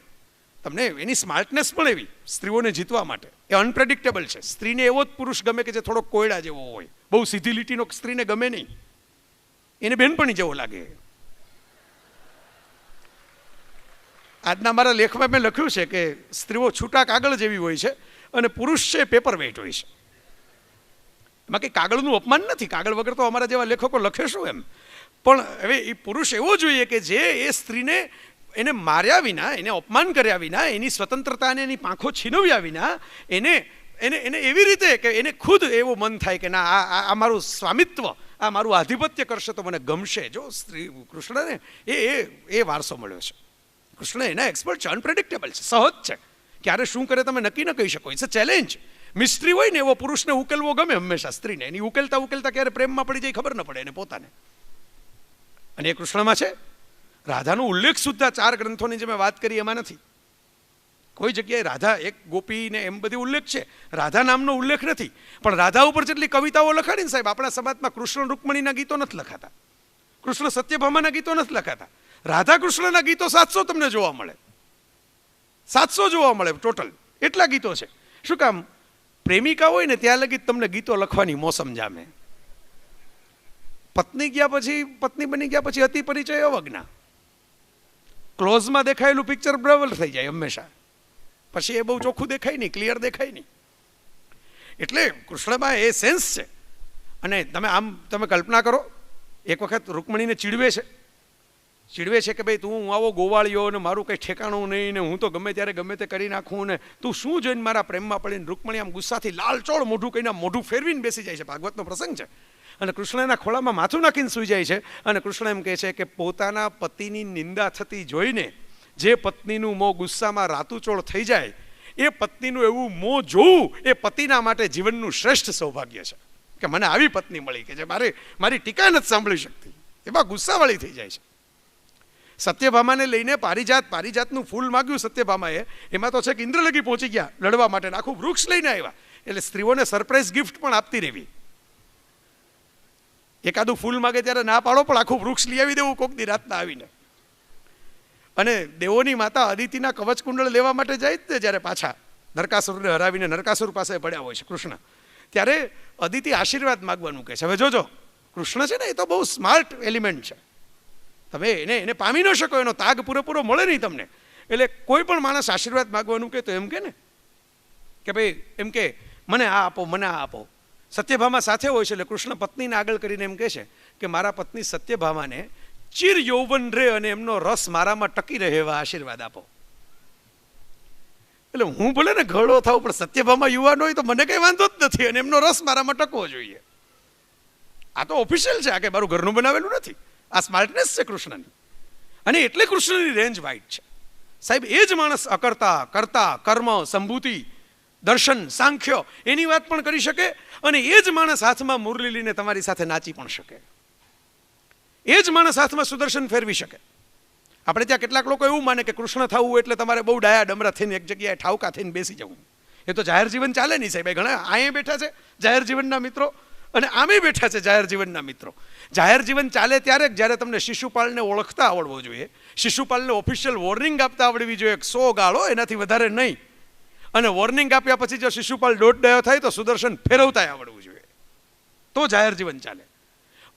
તમને એની સ્માર્ટનેસ પણ એવી સ્ત્રીઓને જીતવા માટે. એ અનપ્રેડિક્ટેબલ છે. સ્ત્રીને એવો જ પુરુષ ગમે કે જે થોડો કોયડા જેવો હોય, બહુ સીધી લીટીનો સ્ત્રીને ગમે નહીં, એને બેનપણી જેવો લાગે. આજના મારા લેખમાં મેં લખ્યું છે કે સ્ત્રીઓ છૂટા કાગળ જેવી હોય છે અને પુરુષ છે પેપર વેઇટ હોય છે. એમાં કંઈ કાગળનું અપમાન નથી, કાગળ વગર તો અમારા જેવા લેખકો લખે શું એમ, પણ હવે એ પુરુષ એવો જોઈએ કે જે એ સ્ત્રીને એને માર્યા વિના, એને અપમાન કર્યા વિના, એની સ્વતંત્રતાને એની પાંખો છીનવ્યા વિના એને એને એને એવી રીતે કે એને ખુદ એવું મન થાય કે ના આ મારું સ્વામિત્વ, આ મારું આધિપત્ય કરશે તો મને ગમશે. જો સ્ત્રી કૃષ્ણને એ વારસો મળ્યો છે. કૃષ્ણ એના એક્સપર્ટ છે, અનપ્રેડિક્ટેબલ છે, સહજ છે, ક્યારે શું કરે તમે નક્કી ન કહી શકો. It's a challenge. મિસ્ટ્રી હોય ને એવો પુરુષને ઉકેલવો ગમે હંમેશા સ્ત્રીને. એની ઉકેલતા ઉકેલતા ક્યારે પ્રેમમાં પડી જાય ખબર ન પડે એને પોતાને. અને એ કૃષ્ણમાં છે. રાધાનો ઉલ્લેખ સુદ્ધા 4 ગ્રંથોની જે મેં વાત કરી એમાં નથી. કોઈ જગ્યાએ રાધા એક ગોપીને એમ બધી ઉલ્લેખ છે, રાધા નામનો ઉલ્લેખ નથી. પણ રાધા ઉપર જેટલી કવિતાઓ લખાડી ને સાહેબ, આપણા સમાજમાં કૃષ્ણ રૂકમણીના ગીતો નથી લખાતા, કૃષ્ણ સત્યભામાના ગીતો નથી લખાતા. રાધા કૃષ્ણના ગીતો 700 તમને જોવા મળે, 700 જોવા મળે ટોટલ. એટલા ગીતો છે. શું કામ? પ્રેમિકા હોય ને ત્યાં લગી તમને ગીતો લખવાની મોસમ જામે. પત્ની ગયા પછી, પત્ની બની ગયા પછી અતિ પરિચય અવજ્ઞા. ક્લોઝમાં દેખાયેલું પિક્ચર બ્રવલ થઈ જાય હંમેશા, પછી એ બહુ ચોખ્ખું દેખાય નહીં, ક્લિયર દેખાય નહીં. એટલે કૃષ્ણમાં એ સેન્સ છે. અને તમે કલ્પના કરો, એક વખત રૂકમણીને ચીડવે છે કે ભાઈ તું હું આવો ગોવાળિયો ને મારું કંઈ ઠેકાણું નહીં ને હું તો ગમે ત્યારે ગમે તે કરી નાખું ને તું શું જોઈને મારા પ્રેમમાં પડીને. રૂકમણી આમ ગુસ્સાથી લાલચોળ મોઢું કહીને મોઢું ફેરવીને બેસી જાય છે. ભાગવતનો પ્રસંગ છે. અને કૃષ્ણ એના ખોળામાં માથું નાખીને સૂઈ જાય છે. અને કૃષ્ણ એમ કહે છે કે પોતાના પતિની નિંદા થતી જોઈને જે પત્નીનું મોં ગુસ્સામાં રાતુચોળ થઈ જાય, એ પત્નીનું એવું મોં જોવું એ પતિના માટે જીવનનું શ્રેષ્ઠ સૌભાગ્ય છે કે મને આવી પત્ની મળી કે જે મારી ટીકા નથી સાંભળી શકતી, એમાં ગુસ્સાવાળી થઈ જાય છે. સત્યભામાને લઈને પારિજાતનું ફૂલ માગ્યું સત્યભામાએ, એમાં તો છે કે ઇન્દ્ર લગી પહોંચી ગયા લડવા માટે, આખું વૃક્ષ લઈને આવ્યા. એટલે સ્ત્રીઓને સરપ્રાઈઝ ગિફ્ટ પણ આપતી રહેવી. એકાદું ફૂલ માગે ત્યારે ના પાડો, પણ આખું વૃક્ષ લઈ આવી દેવું કોક દી રાતના આવીને. અને દેવોની માતા અદિતિના કવચ કુંડળ લેવા માટે જાય જ જ્યારે પાછા નરકાસુરને હરાવીને નરકાસુર પાસે પડ્યા હોય છે કૃષ્ણ, ત્યારે અદિતિ આશીર્વાદ માગવાનું કહે છે. હવે જોજો, કૃષ્ણ છે ને એ તો બહુ સ્માર્ટ એલિમેન્ટ છે. તમે એને પામી ન શકો, એનો તાગ પૂરેપૂરો મળે નહીં તમને. એટલે કોઈ પણ માણસ આશીર્વાદ માગવાનું કહે તો એમ કે ને કે ભાઈ એમ કે મને આ આપો, મને આ આપો. સત્યભામા સાથે હોય છે એટલે કૃષ્ણ પત્નીને આગળ કરીને એમ કહે છે કે મારા પત્ની સત્યભામાને ચિર યૌવન રહે અને એમનો રસ મારામાં ટકી રહે એવા આશીર્વાદ આપો. એટલે હું ભલે ને ઘરડો થાઉં પણ સત્યભામા યુવાન હોય તો મને કંઈ વાંધો જ નથી, અને એમનો રસ મારામાં ટકવો જોઈએ. આ તો ઓફિશિયલ છે, આ કંઈ મારું ઘરનું બનાવેલું નથી. આ સ્માર્ટનેસ છે કૃષ્ણની. અને એટલે કૃષ્ણની રેન્જ વાઇડ છે સાહેબ. એ જ માણસ અકર્તા, કર્તા, કર્મ, સંભૂતિ, દર્શન, સાંખ્ય એની વાત પણ કરી શકે, અને એ જ માણસ હાથમાં મુરલી લઈને તમારી સાથે નાચી પણ શકે. એ જ માણસ હાથમાં સુદર્શન ફેરવી શકે. આપણે ત્યાં કેટલાક લોકો એવું માને કે કૃષ્ણ થવું એટલે તમારે બહુ ડાયા ડમરા થઈને એક જગ્યાએ ઠાવકા થઈને બેસી જવું. એ તો જાહેર જીવન ચાલે નહીં સાહેબ. ઘણા અહીંયા બેઠા છે જાહેર જીવનના મિત્રો, અને આમે બેઠા છે જાહેર જીવનના મિત્રો. જાહેર જીવન ચાલે ત્યારે જ્યારે તમને શિશુપાલને ઓળખતા આવડવો જોઈએ, શિશુપાલને ઓફિશિયલ વોર્નિંગ આપતા આવડવી જોઈએ. 100 ગાળો એનાથી વધારે નહીં. અને વોર્નિંગ આપ્યા પછી જો શિશુપાલ દોઢ ડાયો થાય તો સુદર્શન ફેરવતા આવડવું જોઈએ, તો જાહેર જીવન ચાલે.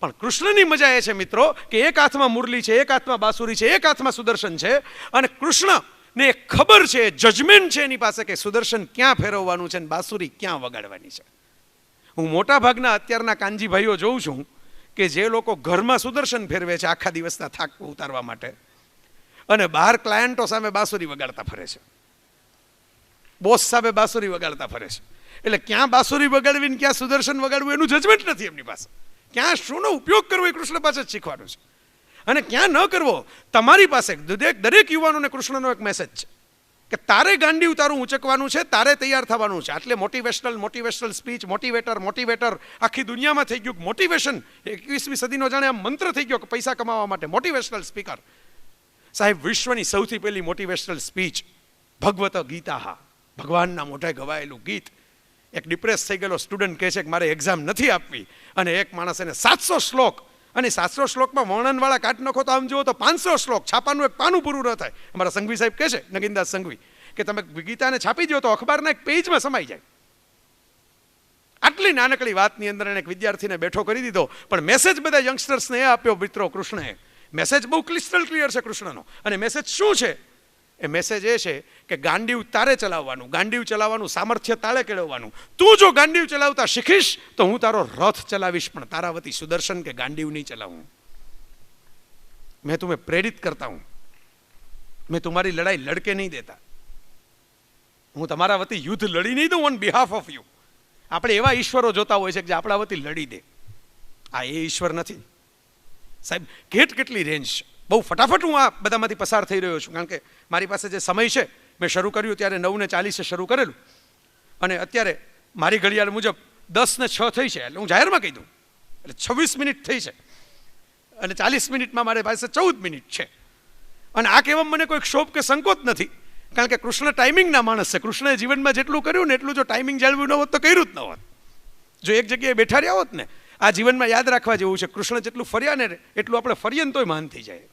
પણ કૃષ્ણની મજા એ છે મિત્રો કે એક હાથમાં મુરલી છે, એક હાથમાં બાંસુરી છે, એક હાથમાં સુદર્શન છે, અને કૃષ્ણને ખબર છે, જજમેન્ટ છે એની પાસે કે સુદર્શન ક્યાં ફેરવવાનું છે અને બાંસુરી ક્યાં વગાડવાની છે. હું મોટા ભાગના અત્યારના કાનજી ભાઈઓ જોઉં છું કે જે લોકો ઘરમાં સુદર્શન ફેરવે છે આખા દિવસના થાક ઉતારવા માટે, અને બહાર ક્લાયન્ટો સામે બાંસુરી વગાડતા ફરે છે, બોસ સામે બાંસુરી વગાડતા ફરે છે. એટલે ક્યાં બાંસુરી વગાડવી ને ક્યાં સુદર્શન વગાડવું એનું જજમેન્ટ નથી એમની પાસે. ક્યાં શુંનો ઉપયોગ કરવો એ કૃષ્ણ પાસે જ શીખવાનું છે, અને ક્યાં ન કરવો તમારી પાસે. દરેક યુવાનોને કૃષ્ણનો એક મેસેજ છે કે તારે ગાંડી ઉતારું ઉંચકવાનું છે, તારે તૈયાર થવાનું છે. એટલે મોટિવેશનલ સ્પીચ, મોટિવેટર આખી દુનિયામાં થઈ ગયું. મોટિવેશન 21મી સદીનો જાણે આમ મંત્ર થઈ ગયો કે પૈસા કમાવા માટે મોટિવેશનલ સ્પીકર. સાહેબ વિશ્વની સૌથી પહેલી મોટિવેશનલ સ્પીચ ભગવત ગીતા, ભગવાનના મોઢે ગવાયેલું ગીત. એક ડિપ્રેસ થઈ ગયેલો સ્ટુડન્ટ કહે છે કે મારે એક્ઝામ નથી આપવી, અને એક માણસ એને 700 શ્લોક, અને 700 શ્લોકમાં વર્ણનવાળા કાઢ નાખો તો આમ જુઓ તો 500 શ્લોક, છાપાનું એક પાનું પૂરું ન થાય. અમારા સંઘવી સાહેબ કહે છે, નગીનદાસ સંઘવી, કે તમે ગીતાને છાપી દો તો અખબારના એક પેજમાં સમાઈ જાય. આટલી નાનકડી વાતની અંદર એને એક વિદ્યાર્થીને બેઠો કરી દીધો, પણ મેસેજ બધા યંગસ્ટર્સને એ આપ્યો મિત્રો કૃષ્ણએ. મેસેજ બહુ ક્રિસ્ટલ ક્લિયર છે કૃષ્ણનો. અને મેસેજ શું છે? એ મેસેજ એ છે કે ગાંડીવ તારે ચલાવવાનું, ગાંડીવ ચલાવવાનું સામર્થ્ય તાળે કેળવવાનું. તું જો ગાંડીવ ચલાવતા શીખીશ તો હું તારો રથ ચલાવીશ, પણ તારા વતી સુદર્શન કે ગાંડીવ નહીં ચલાવું. मैं तुम्हें प्रेरित करता हूं, मैं तुम्हारी लड़ाई लड़के नहीं देता, હું તમારા વતી યુદ્ધ લડી નહીં દઉં ઓન બિહાફ ઓફ યુ. આપણે એવા ઈશ્વરો જોતા હોય છે કે જે આપણા વતી લડી દે. આ એ ઈશ્વર નથી સાહેબ. કેટલી રેન્જ છે. બહુ ફટાફટ હું આ બધામાંથી પસાર થઈ રહ્યો છું, કારણ કે મારી પાસે જે સમય છે, મેં શરૂ કર્યું ત્યારે 9:40 શરૂ કરેલું, અને અત્યારે મારી ઘડિયાળ મુજબ 10:06 થઈ છે. એટલે હું જાહેરમાં કહી દઉં, એટલે 26 મિનિટ થઈ છે, અને 40 મિનિટમાં મારી પાસે 14 મિનિટ છે. અને આ કહેવામાં મને કોઈ ક્ષોભ કે સંકોચ નથી, કારણ કે કૃષ્ણ ટાઈમિંગના માણસ છે. કૃષ્ણએ જીવનમાં જેટલું કર્યું ને એટલું જો ટાઈમિંગ જાળવ્યું ન હોત તો કર્યું જ ન હોત. જો એક જગ્યાએ બેઠા રહ્યા હોત ને, આ જીવનમાં યાદ રાખવા જેવું છે, કૃષ્ણ જેટલું ફર્યા ને એટલું આપણે ફરીએ ને તોય માન થઈ જાય.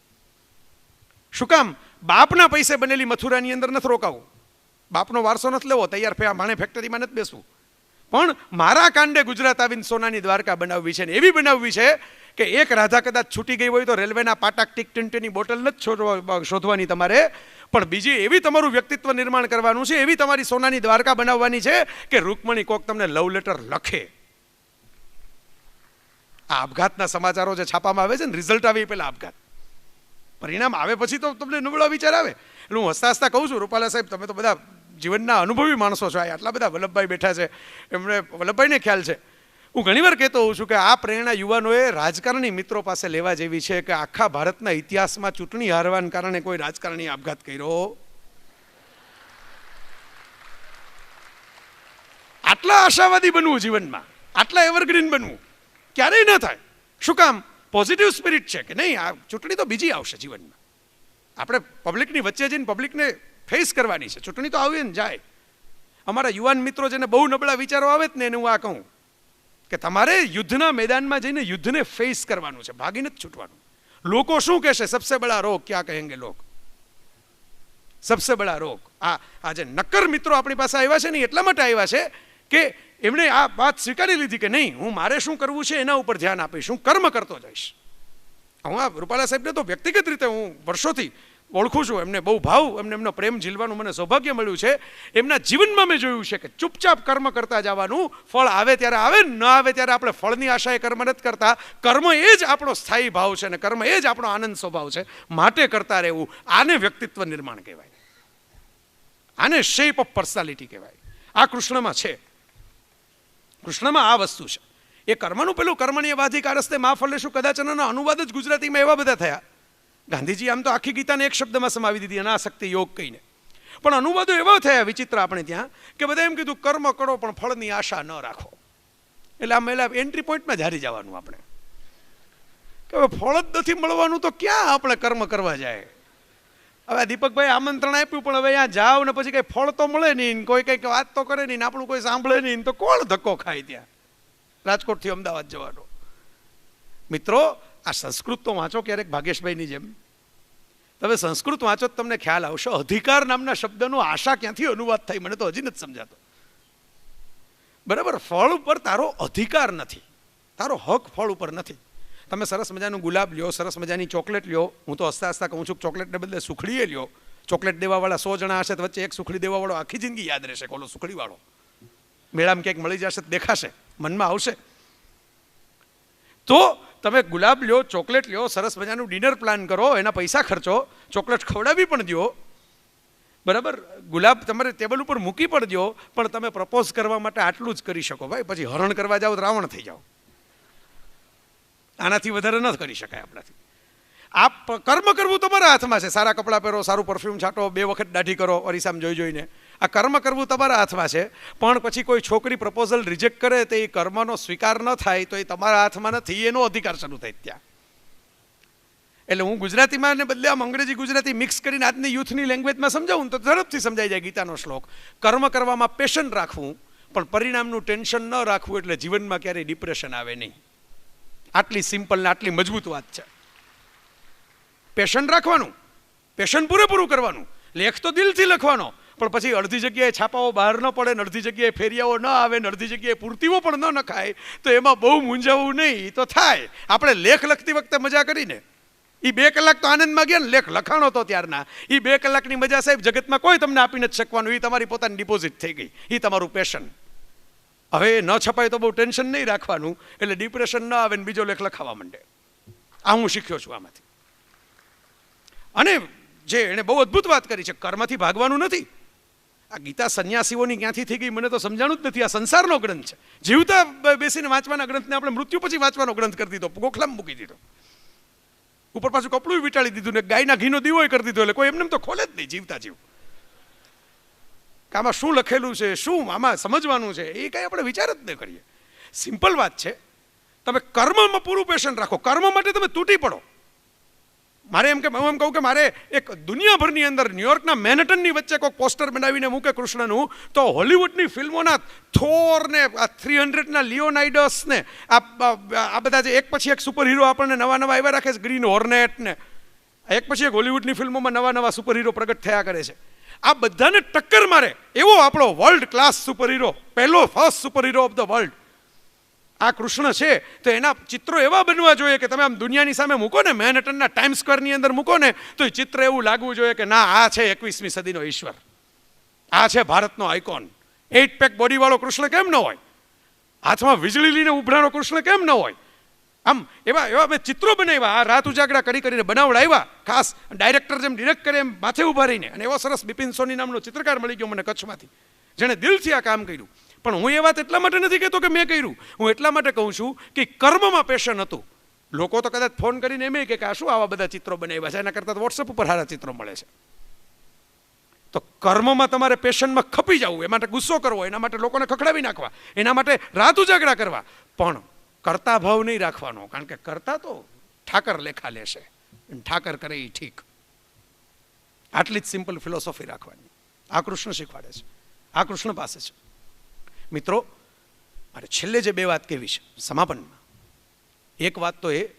શું કામ? બાપના પૈસે બનેલી મથુરાની અંદર નથી રોકાવું, બાપનો વારસો નથી લેવો, તૈયાર ભાણે ફેક્ટરીમાં નથી બેસવું, પણ મારા કાંડે ગુજરાત આવીને સોનાની દ્વારકા બનાવવી છે. ને એવી બનાવવી છે કે એક રાધા કદાચ છૂટી ગઈ હોય તો રેલવેના પાટા ટીક ટીન્ટીની બોટલ નથી શોધવાની તમારે, પણ બીજી એવી તમારું વ્યક્તિત્વ નિર્માણ કરવાનું છે, એવી તમારી સોનાની દ્વારકા બનાવવાની છે કે રૂકમણી કોક તમને લવ લેટર લખે. આ આપઘાતના સમાચારો જે છાપામાં આવે છે ને, રિઝલ્ટ આવે પહેલા આપઘાત, પરિણામ આવે પછી તો તમને નબળો વિચાર આવે. એટલે હું હસતા હસતા કહું છું, રૂપાલા સાહેબ તમે તો બધા જીવનના અનુભવી માણસો છો, આટલા બધા વલ્લભભાઈ બેઠા છે, એમણે વલ્લભભાઈને ખ્યાલ છે. હું ઘણીવાર કહેતો હોઉં છું કે આ પ્રેરણા યુવાનોએ રાજકારણી મિત્રો પાસે લેવા જેવી છે કે આખા ભારતના ઇતિહાસમાં ચૂંટણી હારવાના કારણે કોઈ રાજકારણી આપઘાત કર્યો. આટલા આશાવાદી બનવું જીવનમાં, આટલા એવરગ્રીન બનવું ક્યારેય ન થાય. શું કામ? પોઝિટિવ સ્પિરિટ છે કે નહીં, આ ચૂંટણી તો બીજી આવશે જીવનમાં. આપણે પબ્લિકની વચ્ચે જઈને પબ્લિકને ફેસ કરવાની છે. ચૂંટણી તો આવે ને જાય. અમારા યુવાન મિત્રો જેને બહુ નબળા વિચારો આવે જ ને એને હું આ કહું કે તમારે યુદ્ધના મેદાનમાં જઈને યુદ્ધને ફેસ કરવાનું છે, ભાગીને જ છૂટવાનું. લોકો શું કહેશે? સબસે બડા રોગ ક્યાં કહેંગે લોગ, સબસે બડા રોગ. આ જે નક્કર મિત્રો આપણી પાસે આવ્યા છે ને, એટલા માટે આવ્યા છે કે એમણે આ વાત સ્વીકારી લીધી કે નહીં, હું મારે શું કરવું છે એના ઉપર ધ્યાન આપીશ, હું કર્મ કરતો જઈશ. હું આ રૂપાલા સાહેબને તો વ્યક્તિગત રીતે હું વર્ષોથી ઓળખું છું, એમને બહુ ભાવ, એમનો પ્રેમ ઝીલવાનું મને સૌભાગ્ય મળ્યું છે. એમના જીવનમાં મેં જોયું છે કે ચૂપચાપ કર્મ કરતા જવાનું, ફળ આવે ત્યારે આવે, ન આવે ત્યારે આપણે ફળની આશાએ કર્મ નથી કરતા. કર્મ એ જ આપણો સ્થાયી ભાવ છે, અને કર્મ એ જ આપણો આનંદ સ્વભાવ છે, માટે કરતા રહેવું. આને વ્યક્તિત્વ નિર્માણ કહેવાય, આને શેપ ઓફ પર્સનાલિટી કહેવાય. આ કૃષ્ણમાં છે, કૃષ્ણમાં આ વસ્તુ છે. એ કર્મનું પેલું કર્મણ્યવાધિકારસ્તે મા ફલેશું કદાચનના અનુવાદ જ ગુજરાતીમાં એવા બધા થયા. ગાંધીજી આમ તો આખી ગીતાને એક શબ્દમાં સમાવી દીધી, અનાસક્તિ યોગ કહીને, પણ અનુવાદો એવા થયા વિચિત્ર આપણે ત્યાં કે બધા એમ કીધું કર્મ કરો પણ ફળની આશા ન રાખો. એટલે આમ પહેલા એન્ટ્રી પોઈન્ટમાં જ હારી જવાનું આપણે, કે હવે ફળ જ નથી મળવાનું તો ક્યાં આપણે કર્મ કરવા જાય. હવે દીપકભાઈ આમંત્રણ આપ્યું, પણ હવે અહીંયા જાવ ને પછી કઈ ફળ તો મળે નહીં, કોઈ કંઈક વાત તો કરે નહીં, આપણું કોઈ સાંભળે નહીં, તો કોણ ધક્કો ખાય ત્યાં રાજકોટથી અમદાવાદ જવાનો. મિત્રો આ સંસ્કૃત તો વાંચો ક્યારેક ભાગ્યેશભાઈની જેમ. તમે સંસ્કૃત વાંચો તો તમને ખ્યાલ આવશે અધિકાર નામના શબ્દનો આશા ક્યાંથી અનુવાદ થાય મને તો હજી નથી સમજાતો. બરાબર, ફળ ઉપર તારો અધિકાર નથી, તારો હક ફળ ઉપર નથી. તમે સરસ મજાનું ગુલાબ લ્યો, સરસ મજાની ચોકલેટ લ્યો, હું તો હસતા હસતા કહું છું ચોકલેટને બદલે સુખડીએ લ્યો. ચોકલેટ દેવાવાળા 100 જણા હશે તો વચ્ચે એક સુખડી દેવાવાળો આખી જિંદગી યાદ રહેશે, ઓલો સુખડીવાળો મેળામાં ક્યાંક મળી જશે, દેખાશે, મનમાં આવશે. તો તમે ગુલાબ લ્યો, ચોકલેટ લ્યો, સરસ મજાનું ડિનર પ્લાન કરો, એના પૈસા ખર્ચો, ચોકલેટ ખવડાવી પણ દો, બરાબર, ગુલાબ તમારે ટેબલ ઉપર મૂકી પણ દો, પણ તમે પ્રપોઝ કરવા માટે આટલું જ કરી શકો ભાઈ. પછી હરણ કરવા જાઓ તો રાવણ થઈ જાઓ, આનાથી વધારે ન કરી શકાય આપણાથી. આ કર્મ કરવું તમારા હાથમાં છે. સારા કપડાં પહેરો, સારું પરફ્યુમ છાંટો, 2 વખત દાઢી કરો અરીસામ જોઈ જોઈને, આ કર્મ કરવું તમારા હાથમાં છે. પણ પછી કોઈ છોકરી પ્રપોઝલ રિજેક્ટ કરે તો એ કર્મનો સ્વીકાર ન થાય તો એ તમારા હાથમાં નથી, એનો અધિકાર શરૂ થાય ત્યાં. એટલે હું ગુજરાતીમાં ને બદલે આમ અંગ્રેજી ગુજરાતી મિક્સ કરીને આજની યુથની લેંગ્વેજમાં સમજાવું તો ઝડપથી સમજાઈ જાય ગીતાનો શ્લોક. કર્મ કરવામાં પેશન રાખવું, પણ પરિણામનું ટેન્શન ન રાખવું, એટલે જીવનમાં ક્યારેય ડિપ્રેશન આવે નહીં. આટલી સિમ્પલ ને આટલી મજબૂત વાત છે. પેશન રાખવાનું, પેશન પૂરેપૂરું કરવાનું, લેખ તો દિલથી લખવાનો, પણ પછી અડધી જગ્યાએ છાપાઓ બહાર ન પડે ને અડધી જગ્યાએ ફેરિયાઓ ન આવે ને અડધી જગ્યાએ પૂર્તિઓ પણ ન નખાય તો એમાં બહુ મૂંઝાવવું નહીં તો થાય. આપણે લેખ લખતી વખતે મજા કરીને એ 2 કલાક તો આનંદમાં ગયા ને, લેખ લખાણો તો ત્યારના એ 2 કલાકની મજા સાહેબ જગતમાં કોઈ તમને આપી નથી શકવાનું. એ તમારી પોતાની ડિપોઝિટ થઈ ગઈ, એ તમારું પેશન. હવે ન છપાય તો બહુ ટેન્શન નહીં રાખવાનું, એટલે ડિપ્રેશન ન આવે ને બીજો લેખ લખાવા માંડે. આ હું શીખ્યો છું આમાંથી. અને જે એણે બહુ અદ્ભુત વાત કરી છે, કર્મથી ભાગવાનું નથી. આ ગીતા સંન્યાસીઓની ક્યાંથી થઈ ગઈ મને તો સમજાણું જ નથી. આ સંસારનો ગ્રંથ છે. જીવતા બેસીને વાંચવાના ગ્રંથને આપણે મૃત્યુ પછી વાંચવાનો ગ્રંથ કરી દીધો, ગોખલામાં મૂકી દીધો, ઉપર પાછું કપડું વીંટાળી દીધું ને ગાયના ઘીનો દીવો કરી દીધો. એટલે કોઈ એમને તો ખોલે જ નહીં જીવતા જીવ. આમાં શું લખેલું છે, શું આમાં સમજવાનું છે, એ કંઈ આપણે વિચાર જ ન કરીએ. સિમ્પલ વાત છે, તમે કર્મમાં પૂરું પેશન રાખો. કર્મ માટે તમે તૂટી પડો. મારે હું એમ કહું કે મારે એક દુનિયાભરની અંદર ન્યુયોર્કના મેનહટનની વચ્ચે કોઈ પોસ્ટર બનાવીને મૂકે કૃષ્ણનું, તો હોલિવૂડની ફિલ્મોના થોર ને 300ના લિયોનાઇડસ ને આ બધા જે એક પછી એક સુપર હીરો આપણને નવા નવા આવ્યા રાખે છે, ગ્રીન હોર્નેટ ને એક પછી એક હોલિવૂડની ફિલ્મોમાં નવા નવા સુપર હીરો પ્રગટ થયા કરે છે. આ બધાને ટક્કર મારે એવો આપણો વર્લ્ડ ક્લાસ સુપર હીરો, પહેલો first super hero of the world આ કૃષ્ણ છે. તો એના ચિત્રો એવા બનવા જોઈએ કે તમે આમ દુનિયાની સામે મૂકો ને, મેનહટનના ટાઈમ સ્ક્વેરની અંદર મૂકો ને, તો એ ચિત્ર એવું લાગવું જોઈએ કે ના, આ છે 21મી સદીનો ઈશ્વર, આ છે ભારતનો આઇકોન. 8 પેક બોડીવાળો કૃષ્ણ કેમ ન હોય? હાથમાં વીજળી લઈને ઉભરાનો કૃષ્ણ કેમ ન હોય? આમ એવા મેં ચિત્રો બનાવ્યા, આ રાત ઉજાગરા કરીને બનાવડાવ્યા, ખાસ ડાયરેક્ટર જેમ ડિરેક્ટ કરે એમ માથે ઉભા રહીને. અને એવો સરસ બિપિન સોની નામનો ચિત્રકાર મળી ગયો મને કચ્છમાંથી, જેણે દિલથી આ કામ કર્યું. પણ હું એ વાત એટલા માટે નથી કહેતો કે મેં કર્યું, હું એટલા માટે કહું છું કે કર્મમાં પેશન હતું. લોકો તો કદાચ ફોન કરીને એમ કે આ શું આવા બધા ચિત્રો બનાવ્યા છે, એના કરતાં વોટ્સએપ ઉપર સારા ચિત્રો મળે છે. તો કર્મમાં તમારે પેશનમાં ખપી જવું, એ માટે ગુસ્સો કરવો, એના માટે લોકોને ખખડાવી નાખવા, એના માટે રાત ઉજાગરા કરવા, પણ કરતા ભાવ નહીં રાખવાનો. કારણ કે કરતા તો ઠાકર લેખા લેશે, ઠાકર કરે એ ઠીક. આટલી જ સિમ્પલ ફિલોસોફી રાખવાની. આ કૃષ્ણ શીખવાડે છે, આ કૃષ્ણ પાસે છે. મિત્રો, મારે છેલ્લે જે 2 વાત કહેવી છે સમાપનમાં, એક વાત તો એ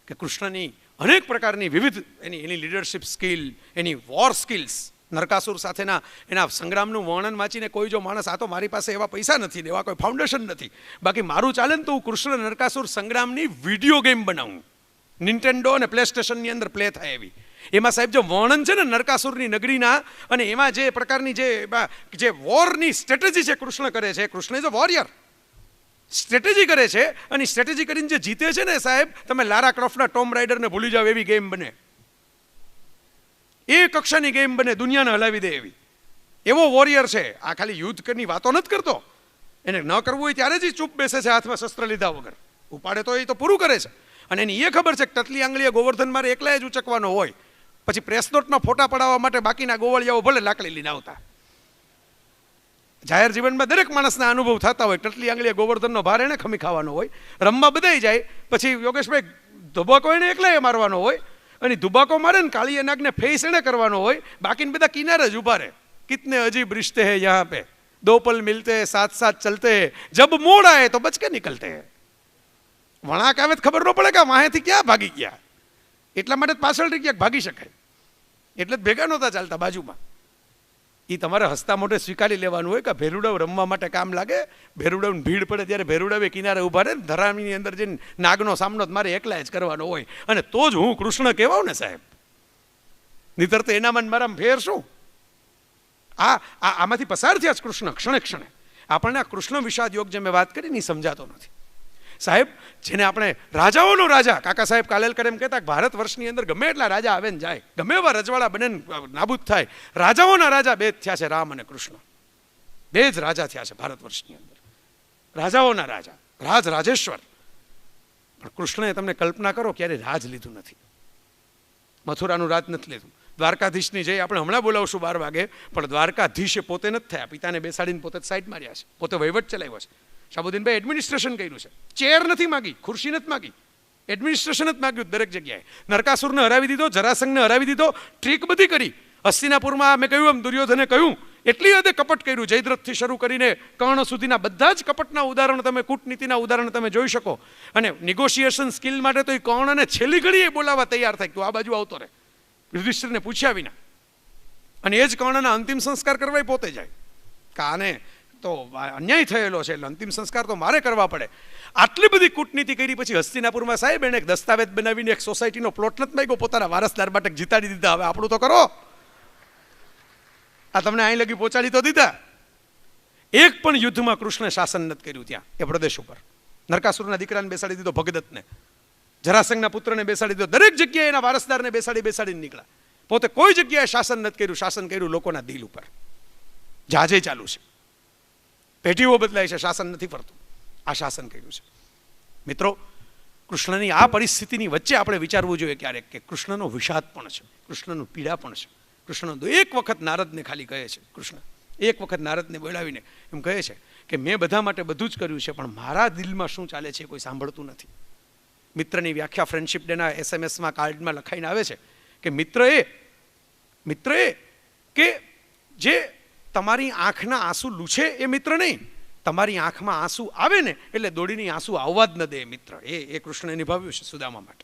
કે કૃષ્ણની અનેક પ્રકારની વિવિધ એની લીડરશિપ સ્કિલ, એની વોર સ્કિલ્સ, નરકાસુર સાથેના એના સંગ્રામનું વર્ણન વાંચીને કોઈ જો માણસ, આ તો મારી પાસે એવા પૈસા નથી, એવા કોઈ ફાઉન્ડેશન નથી, બાકી મારું ચાલે ને તો હું કૃષ્ણ નરકાસુર સંગ્રામની વિડીયો ગેમ બનાવું, નિન્ટેન્ડો અને પ્લે સ્ટેશનની અંદર પ્લે થાય એવી. એમાં સાહેબ જે વર્ણન છે ને નરકાસુરની નગરીના, અને એમાં જે પ્રકારની જે વોરની સ્ટ્રેટેજી છે કૃષ્ણ કરે છે, Krishna is a warrior, strategy કરે છે. અને સ્ટ્રેટેજી કરીને જે જીતે છે ને સાહેબ, તમે લારા ક્રોફ્ટના ટોમ રાઇડરને ભૂલી જાવ એવી ગેમ બને, એ કક્ષાની ગેમ બને, દુનિયાને હલાવી દે એવી. એવો વોરિયર છે. આ ખાલી યુદ્ધની વાતો નથી કરતો, એને ન કરવું હોય ત્યારે જ ચૂપ બેસે છે હાથમાં શસ્ત્ર લીધા વગર, ઉપાડે તો એ તો પૂરું કરે છે. અને એની એ ખબર છે કે ટટલી આંગળીએ ગોવર્ધન મારે એકલા જ ઉચકવાનો હોય, પછી પ્રેસ નોટમાં ફોટા પડાવવા માટે બાકીના ગોવળિયાઓ ભલે લાકડી લઈને આવતા. જાહેર જીવનમાં દરેક માણસના અનુભવ થતા હોય, ટટલી આંગળીએ ગોવર્ધનનો ભાર એને ખમી ખાવાનો હોય, રમવા બધાઈ જાય, પછી યોગેશભાઈ ધુબાકો એને એકલાએ મારવાનો હોય, અને ધુબાકો મારે ને કાળીએ નાગને ફેસ એને કરવાનો હોય, બાકીને બધા કિનારે જ ઉભા રહે. કિતને અજીબ રિશ્તે હૈ યહાં પે, 2 પલ મિલતે હૈ, સાથ સાથ ચલતે હૈ, જબ મોડ આए તો બચ કે નિકલતે હૈ. વણાક આવે તો ખબર ન પડે કે વાહેથી ક્યાં ભાગી ગયા, એટલા માટે પાછળથી ક્યાંક ભાગી શકાય, એટલે જ ભેગા નહોતા ચાલતા બાજુમાં. એ તમારે હસતા મોઢે સ્વીકારી લેવાનું હોય કે ભેરુડાવ રમવા માટે કામ લાગે, ભેરુડાવની ભીડ પડે ત્યારે ભેરુડાવે કિનારે ઉભા રહે, ધરામીની અંદર જઈને નાગનો સામનો મારે એકલા જ કરવાનો હોય, અને તો જ હું કૃષ્ણ કહેવાઉં ને સાહેબ. નહીતર તો એનામાં મારામાં ફેર શું? આમાંથી પસાર થયા જ કૃષ્ણ ક્ષણે ક્ષણે. આપણને આ કૃષ્ણ વિષાદ યોગ જે મેં વાત કરી ને એ સમજાતો નથી સાહેબ. જેને આપણે રાજાઓનો રાજા, કાકા સાહેબ કાલેલકર એમ કહેતા ભારત વર્ષની અંદર ગમે એટલા રાજા આવે ને જાય, ગમે એવા રજવાડા બને નાબૂદ થાય, રાજાઓના રાજા 2 જ થયા છે, રામ અને કૃષ્ણ. 2 જ રાજા થયા છે ભારત વર્ષની અંદર, રાજાઓના રાજા, રાજેશ્વર. પણ કૃષ્ણએ તમને કલ્પના કરો ક્યારે રાજ લીધું નથી, મથુરાનું રાજ નથી લીધું. દ્વારકાધીશની જઈ આપણે હમણાં બોલાવશું 12 વાગે, પણ દ્વારકાધીશે પોતે નથી થયા, પિતાને બેસાડીને પોતે સાઈડ માર્યા છે, પોતે વહીવટ ચલાવ્યો છે. શાહબુદ્દીનભાઈ એડમિનિસ્ટ્રેશન કર્યું છે, ચેર નથી માગી, ખુરશી નથી માગી, એડમિનિસ્ટ્રેશન જ માગ્યું દરેક જગ્યાએ. નરકાસુરને હરાવી દીધો, જરાસંઘને હરાવી દીધો, ટ્રીક બધી કરી. હસ્તિનાપુરમાં મેં કહ્યું એમ દુર્યોધને કહ્યું એટલી હદે કપટ કર્યું, જયદ્રથથી શરૂ કરીને કર્ણ સુધીના બધા જ કપટના ઉદાહરણ તમે, કૂટનીતિના ઉદાહરણ તમે જોઈ શકો. અને નિગોશિએશન સ્કિલ માટે તો એ કર્ણને છેલ્લી ઘડીએ બોલાવવા તૈયાર થાય, તું આ બાજુ આવતો રહે, યુધિષ્ઠિરને પૂછ્યા વિના. અને એ જ કર્ણના અંતિમ સંસ્કાર કરવા પોતે જાય કે આને તો અન્યાય થયેલો છે એટલે અંતિમ સંસ્કાર તો મારે કરવા પડે. આટલી બધી કૂટનીતિ કરી પછી હસ્તિનાપુરમાં સાહેબ એને એક દસ્તાવેજ બનાવીને એક સોસાયટીનો પ્લોટ નથી માંગ્યો, પોતાના વારસદાર માટે જીતાડી દીધા. હવે આપણું તો કરો, આ તમને અહીં લગી પહોંચાડી તો દીધા. એક પણ યુદ્ધમાં કૃષ્ણે શાસન નથી કર્યું ત્યાં એ પ્રદેશ ઉપર. નરકાસુરના દીકરાને બેસાડી દીધો, ભગદત્તને, જરાસંઘના પુત્રને બેસાડી દીધો, દરેક જગ્યાએ એના વારસદારને બેસાડીને નીકળ્યા. પોતે કોઈ જગ્યાએ શાસન નથી કર્યું. શાસન કર્યું લોકોના દિલ ઉપર. જાજે ચાલુ છે, પેઢીઓ બદલાય છે, શાસન નથી ફરતું. આ શાસન કર્યું છે. મિત્રો, કૃષ્ણની આ પરિસ્થિતિની વચ્ચે આપણે વિચારવું જોઈએ ક્યારેક કે કૃષ્ણનો વિષાદ પણ છે, કૃષ્ણનું પીડા પણ છે. કૃષ્ણ એક વખત નારદને ખાલી કહે છે, કૃષ્ણ એક વખત નારદને બોલાવીને એમ કહે છે કે મેં બધા માટે બધું જ કર્યું છે, પણ મારા દિલમાં શું ચાલે છે કોઈ સાંભળતું નથી. મિત્રની વ્યાખ્યા ફ્રેન્ડશિપ ડેના SMS-માં કાર્ડમાં લખાઈને આવે છે કે મિત્ર એ કે જે તમારી આંખના આંસુ લૂછે એ મિત્ર નહીં, તમારી આંખમાં આંસુ આવે ને એટલે દોડીની આંસુ આવવા જ ન દે મિત્ર. એ કૃષ્ણે નિભાવ્યું છે સુદામા માટે.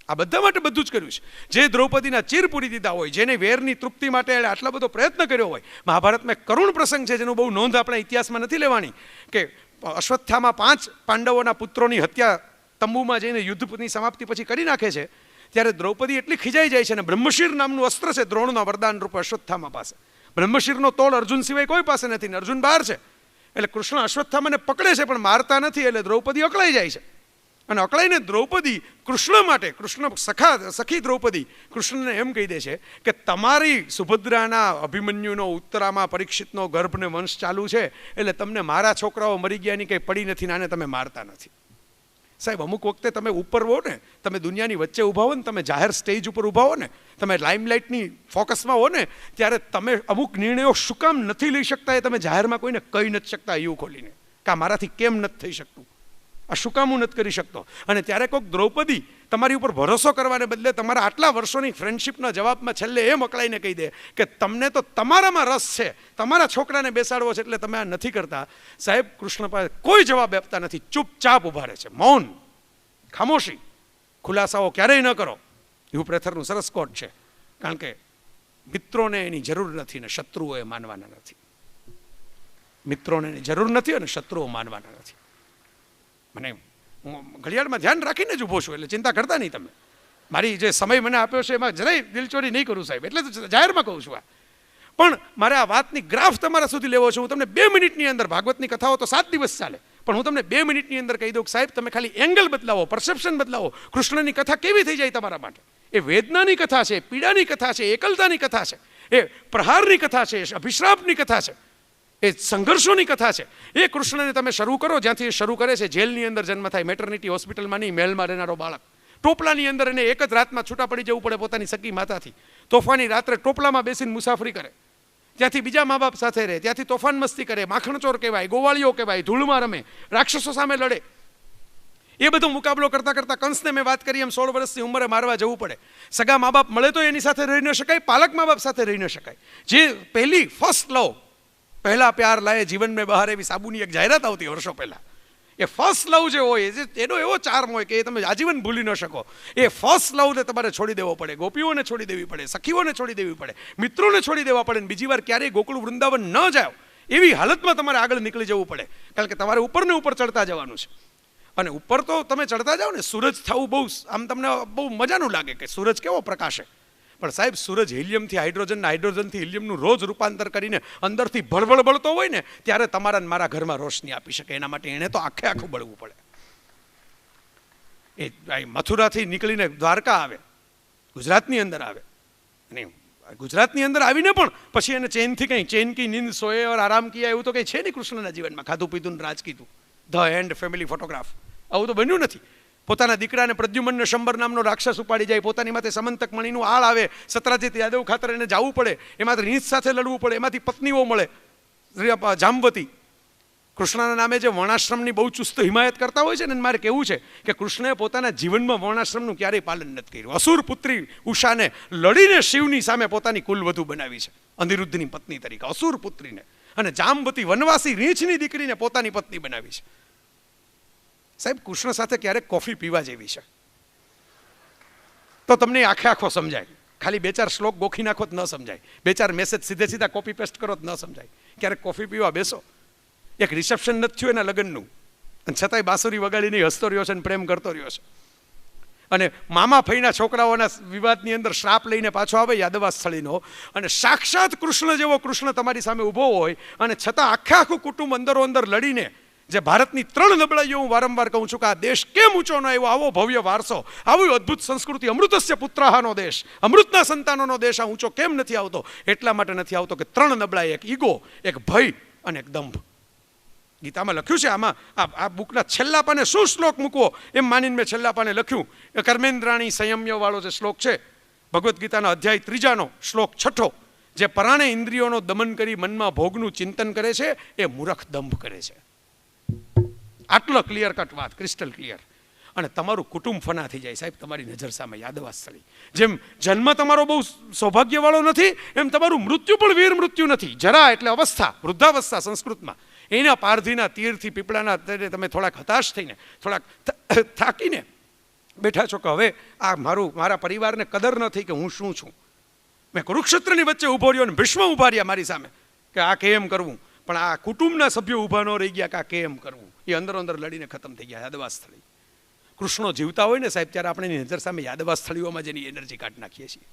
આ બધા માટે બધું જ કર્યું છે. જે દ્રૌપદીના ચીર પૂરી દીધા હોય, જેને વેરની તૃપ્તિ માટે આટલા બધો પ્રયત્ન કર્યો હોય. મહાભારતમાં એક કરુણ પ્રસંગ છે જેનું બહુ નોંધ આપણા ઇતિહાસમાં નથી લેવાની કે અશ્વત્થામાં 5 પાંડવોના પુત્રોની હત્યા તંબુમાં જઈને યુદ્ધની સમાપ્તિ પછી કરી નાખે છે. ત્યારે દ્રૌપદી એટલી ખીજાઈ જાય છે અને બ્રહ્મશીર નામનું અસ્ત્ર છે દ્રોણના વરદાન રૂપે અશ્વત્થામા પાસે. બ્રહ્મશીરનો તોલ અર્જુન સિવાય કોઈ પાસે નથી ને અર્જુન બહાર છે. એટલે કૃષ્ણ અશ્વત્થામાને પકડે છે પણ મારતા નથી. એટલે દ્રૌપદી અકળાઈ જાય છે અને અકળાઈને દ્રૌપદી કૃષ્ણ માટે, કૃષ્ણ સખી દ્રૌપદી કૃષ્ણને એમ કહી દે છે કે તમારી સુભદ્રાના અભિમન્યુનો ઉત્તરામાં પરીક્ષિતનો ગર્ભને વંશ ચાલુ છે એટલે તમને મારા છોકરાઓ મરી ગયાની કંઈ પડી નથી ને આને તમે મારતા નથી. સાહેબ, અમુક વખતે તમે ઉપર હો ને, તમે દુનિયાની વચ્ચે ઊભા હો ને, તમે જાહેર સ્ટેજ ઉપર ઊભા હો ને, તમે લાઇમલાઇટની ફોકસમાં હો ને, ત્યારે તમે અમુક નિર્ણયો શું કામ નથી લઈ શકતા એ તમે જાહેરમાં કોઈને કહી નથી શકતા એવું ખોલીને કે આ મારાથી કેમ નથી થઈ શકતું, આ શું કામ હું નથી કરી શકતો. અને ત્યારે કોઈક દ્રૌપદી તમારી ઉપર ભરોસો કરવાને બદલે તમારા આટલા વર્ષોની ફ્રેન્ડશિપના જવાબમાં છેલ્લે એમ અકળાઈને કહી દે કે તમને તો તમારામાં રસ છે, તમારા છોકરાને બેસાડવો છે એટલે તમે આ નથી કરતા. સાહેબ, કૃષ્ણ પાસે કોઈ જવાબ આપતા નથી, ચૂપચાપ ઊભા રહે છે, મૌન, ખામોશી. ખુલાસાઓ ક્યારેય ન કરો એવું પ્રેથરનું સરસ કોટ છે. કારણ કે મિત્રોને એની જરૂર નથી ને શત્રુઓ એ માનવાના નથી. મિત્રોને એની જરૂર નથી અને શત્રુઓ માનવાના નથી. મને હું ઘડિયાળમાં ધ્યાન રાખીને જ ઊભો છું એટલે ચિંતા કરતા નહીં તમે. મારી જે સમય મને આપ્યો છે એમાં જરાય દિલચોરી નહીં કરું સાહેબ, એટલે તો જાહેરમાં કહું છું. પણ મારે આ વાતની ગ્રાફ તમારા સુધી લેવો છે. હું તમને 2 મિનિટની અંદર, ભાગવતની કથાઓ તો 7 દિવસ ચાલે, પણ હું તમને 2 મિનિટની અંદર કહી દઉં કે સાહેબ તમે ખાલી એંગલ બદલાવો, પરસેપ્શન બદલાવો, કૃષ્ણની કથા કેવી થઈ જાય તમારા માટે. એ વેદનાની કથા છે, પીડાની કથા છે, એકલતાની કથા છે, એ પ્રહારની કથા છે, અભિશ્રાપની કથા છે, એ સંઘર્ષોની કથા છે. એ કૃષ્ણને તમે શરૂ કરો જ્યાંથી એ શરૂ કરે છે. જેલની અંદર જન્મ થાય, મેટર્નિટી હોસ્પિટલમાં નહીં, મહેલમાં રહેનારો બાળક, ટોપલાની અંદર એને એક જ રાતમાં છૂટા પડી જવું પડે પોતાની સગી માતાથી. તોફાની રાત્રે ટોપલામાં બેસીને મુસાફરી કરે, ત્યાંથી બીજા મા બાપ સાથે રહે, ત્યાંથી તોફાન મસ્તી કરે, માખણચોર કહેવાય, ગોવાળીઓ કહેવાય, ધૂળમાં રમે, રાક્ષસો સામે લડે. એ બધો મુકાબલો કરતા કરતા કંસને મેં વાત કરી એમ 16 વર્ષની ઉંમરે મારવા જવું પડે. સગા મા બાપ મળે તો એની સાથે રહી ન શકાય, પાલક મા બાપ સાથે રહી ન શકાય. જે પહેલી ફર્સ્ટ લવ, પહેલા પ્યાર લાયે જીવન મેં બહાર, એવી સાબુની એક જાહેરાત આવતી વર્ષો પહેલા. એ ફર્સ્ટ લવ જે હોય એનો એવો ચાર્મ હોય કે એ તમે આજીવન ભૂલી ન શકો. એ ફર્સ્ટ લવને તમારે છોડી દેવો પડે, ગોપીઓને છોડી દેવી પડે, સખીઓને છોડી દેવી પડે, મિત્રોને છોડી દેવા પડે, બીજી વાર ક્યારેય ગોકુળ વૃંદાવન ન જાઓ એવી હાલતમાં તમારે આગળ નીકળી જવું પડે. કારણ કે તમારે ઉપર ને ઉપર ચડતા જવાનું છે. અને ઉપર તો તમે ચડતા જાઓ ને, સૂરજ થવું બહુ આમ તમને બહુ મજાનું લાગે કે સૂરજ કેવો પ્રકાશે. પણ સાહેબ, સૂરજ હિલિયમથી હાઇડ્રોજન, હાઇડ્રોજનથી હિલિયમનું રોજ રૂપાંતર કરીને અંદરથી ભળભળ બળતો હોય ને, ત્યારે તમારા મારા ઘરમાં રોશની આપી શકે. એના માટે એણે તો આખું બળવું પડે. એ મથુરાથી નીકળીને દ્વારકા આવે, ગુજરાતની અંદર આવે, અને ગુજરાતની અંદર આવીને પણ પછી એને ચેનથી કંઈ ચેન કી નીંદ સોએ ઓર આરામ કિયા એવું તો કંઈ છે નહીં કૃષ્ણના જીવનમાં. ખાધું પીધું રાજ કીધું, ધ એન્ડ ફેમિલી ફોટોગ્રાફ, આવું તો બન્યું નથી. પોતાના દીકરાને પ્રદ્યુમનને શંબર નામનો રાક્ષસ ઉપાડી જાય, પોતાની માથે સમંતક મણીનું આળ આવે, સત્રાજીત યાદવ ખાતર એને જવું પડે, એમાંથી રીંછ સાથે લડવું પડે, એમાંથી પત્નીઓ મળે, જાંબવતી. કૃષ્ણના નામે જે વર્ણાશ્રમની બહુ ચુસ્ત હિમાયત કરતા હોય છે ને, મારે કહેવું છે કે કૃષ્ણએ પોતાના જીવનમાં વર્ણાશ્રમનું ક્યારેય પાલન નથી કર્યું. અસુર પુત્રી ઉષાને લડીને શિવની સામે પોતાની કુલવધુ બનાવી છે, અનિરુદ્ધની પત્ની તરીકે અસુર પુત્રીને. અને જાંબવતી વનવાસી રીંછની દીકરીને પોતાની પત્ની બનાવી છે. સાહેબ, કૃષ્ણ સાથે ક્યારેક કોફી પીવા જેવી છે તો તમને આખો સમજાય. ખાલી 2-4 શ્લોક ગોખી નાખો તો ન સમજાય, 2-4 મેસેજ સીધે સીધા કોપી પેસ્ટ કરો તો ન સમજાય. ક્યારેક કોફી પીવા બેસો, એક રિસેપ્શન નથી થયું એના લગ્નનું, અને છતાંય બાંસુરી વગાડીને હસતો રહ્યો છે અને પ્રેમ કરતો રહ્યો છે. અને મામા ફઈના છોકરાઓના વિવાદની અંદર શ્રાપ લઈને પાછો આવે યાદવા સ્થળીનો, અને સાક્ષાત કૃષ્ણ જેવો કૃષ્ણ તમારી સામે ઊભો હોય, અને છતાં આખું કુટુંબ અંદરો અંદર લડીને, જે ભારતની 3 નબળાઈઓ હું વારંવાર કહું છું કે આ દેશ કેમ ઊંચો ન આવ્યો, આવો ભવ્ય વારસો, આવી અદ્ભુત સંસ્કૃતિ, અમૃતસ્ય પુત્રાહાનો દેશ, અમૃતના સંતાનોનો દેશ આ ઊંચો કેમ નથી આવતો? એટલા માટે નથી આવતો કે 3 નબળાઈ, એક ઈગો, એક ભય અને એક દંભ. ગીતામાં લખ્યું છે, આમાં આ બુકના છેલ્લા પાને શું શ્લોક મૂકવો એમ માનીને મેં છેલ્લા પાને લખ્યું. એ કર્મેન્દ્રાણી સંયમ્ય વાળો જે શ્લોક છે, ભગવદ્ ગીતાના અધ્યાય 3 શ્લોક 6, જે પરાણે ઇન્દ્રિયોનો દમન કરી મનમાં ભોગનું ચિંતન કરે છે એ મૂર્ખ દંભ કરે છે. આટલો ક્લિયર કટ વાત, ક્રિસ્ટલ ક્લિયર. અને તમારું કુટુંબ ફના થઈ જાય સાહેબ તમારી નજર સામે યાદવા સ્થળી. જેમ જન્મ તમારો બહુ સૌભાગ્યવાળો નથી, એમ તમારું મૃત્યુ પણ વીર મૃત્યુ નથી. જરા એટલે અવસ્થા, વૃદ્ધાવસ્થા સંસ્કૃતમાં, એના પારધીના તીરથી પીપળાના તમે થોડાક હતાશ થઈને, થોડાક થાકીને બેઠા છો કે હવે આ મારા પરિવારને કદર ન થઈ કે હું શું છું. મેં કુરુક્ષેત્રની વચ્ચે ઊભો રહ્યો અને ભીષ્મ ઊભા રહ્યા મારી સામે કે આ કેમ કરવું, પણ આ કુટુંબના સભ્યો ઊભા ન રહી ગયા કે આ કેમ કરવું. એ અંદરો અંદર લડીને ખતમ થઈ ગયા યાદવા સ્થળી. કૃષ્ણો જીવતા હોય ને સાહેબ, ત્યારે આપણે એની નજર સામે યાદવા સ્થળીઓમાં જેની એનર્જી કાઢી નાખીએ છીએ.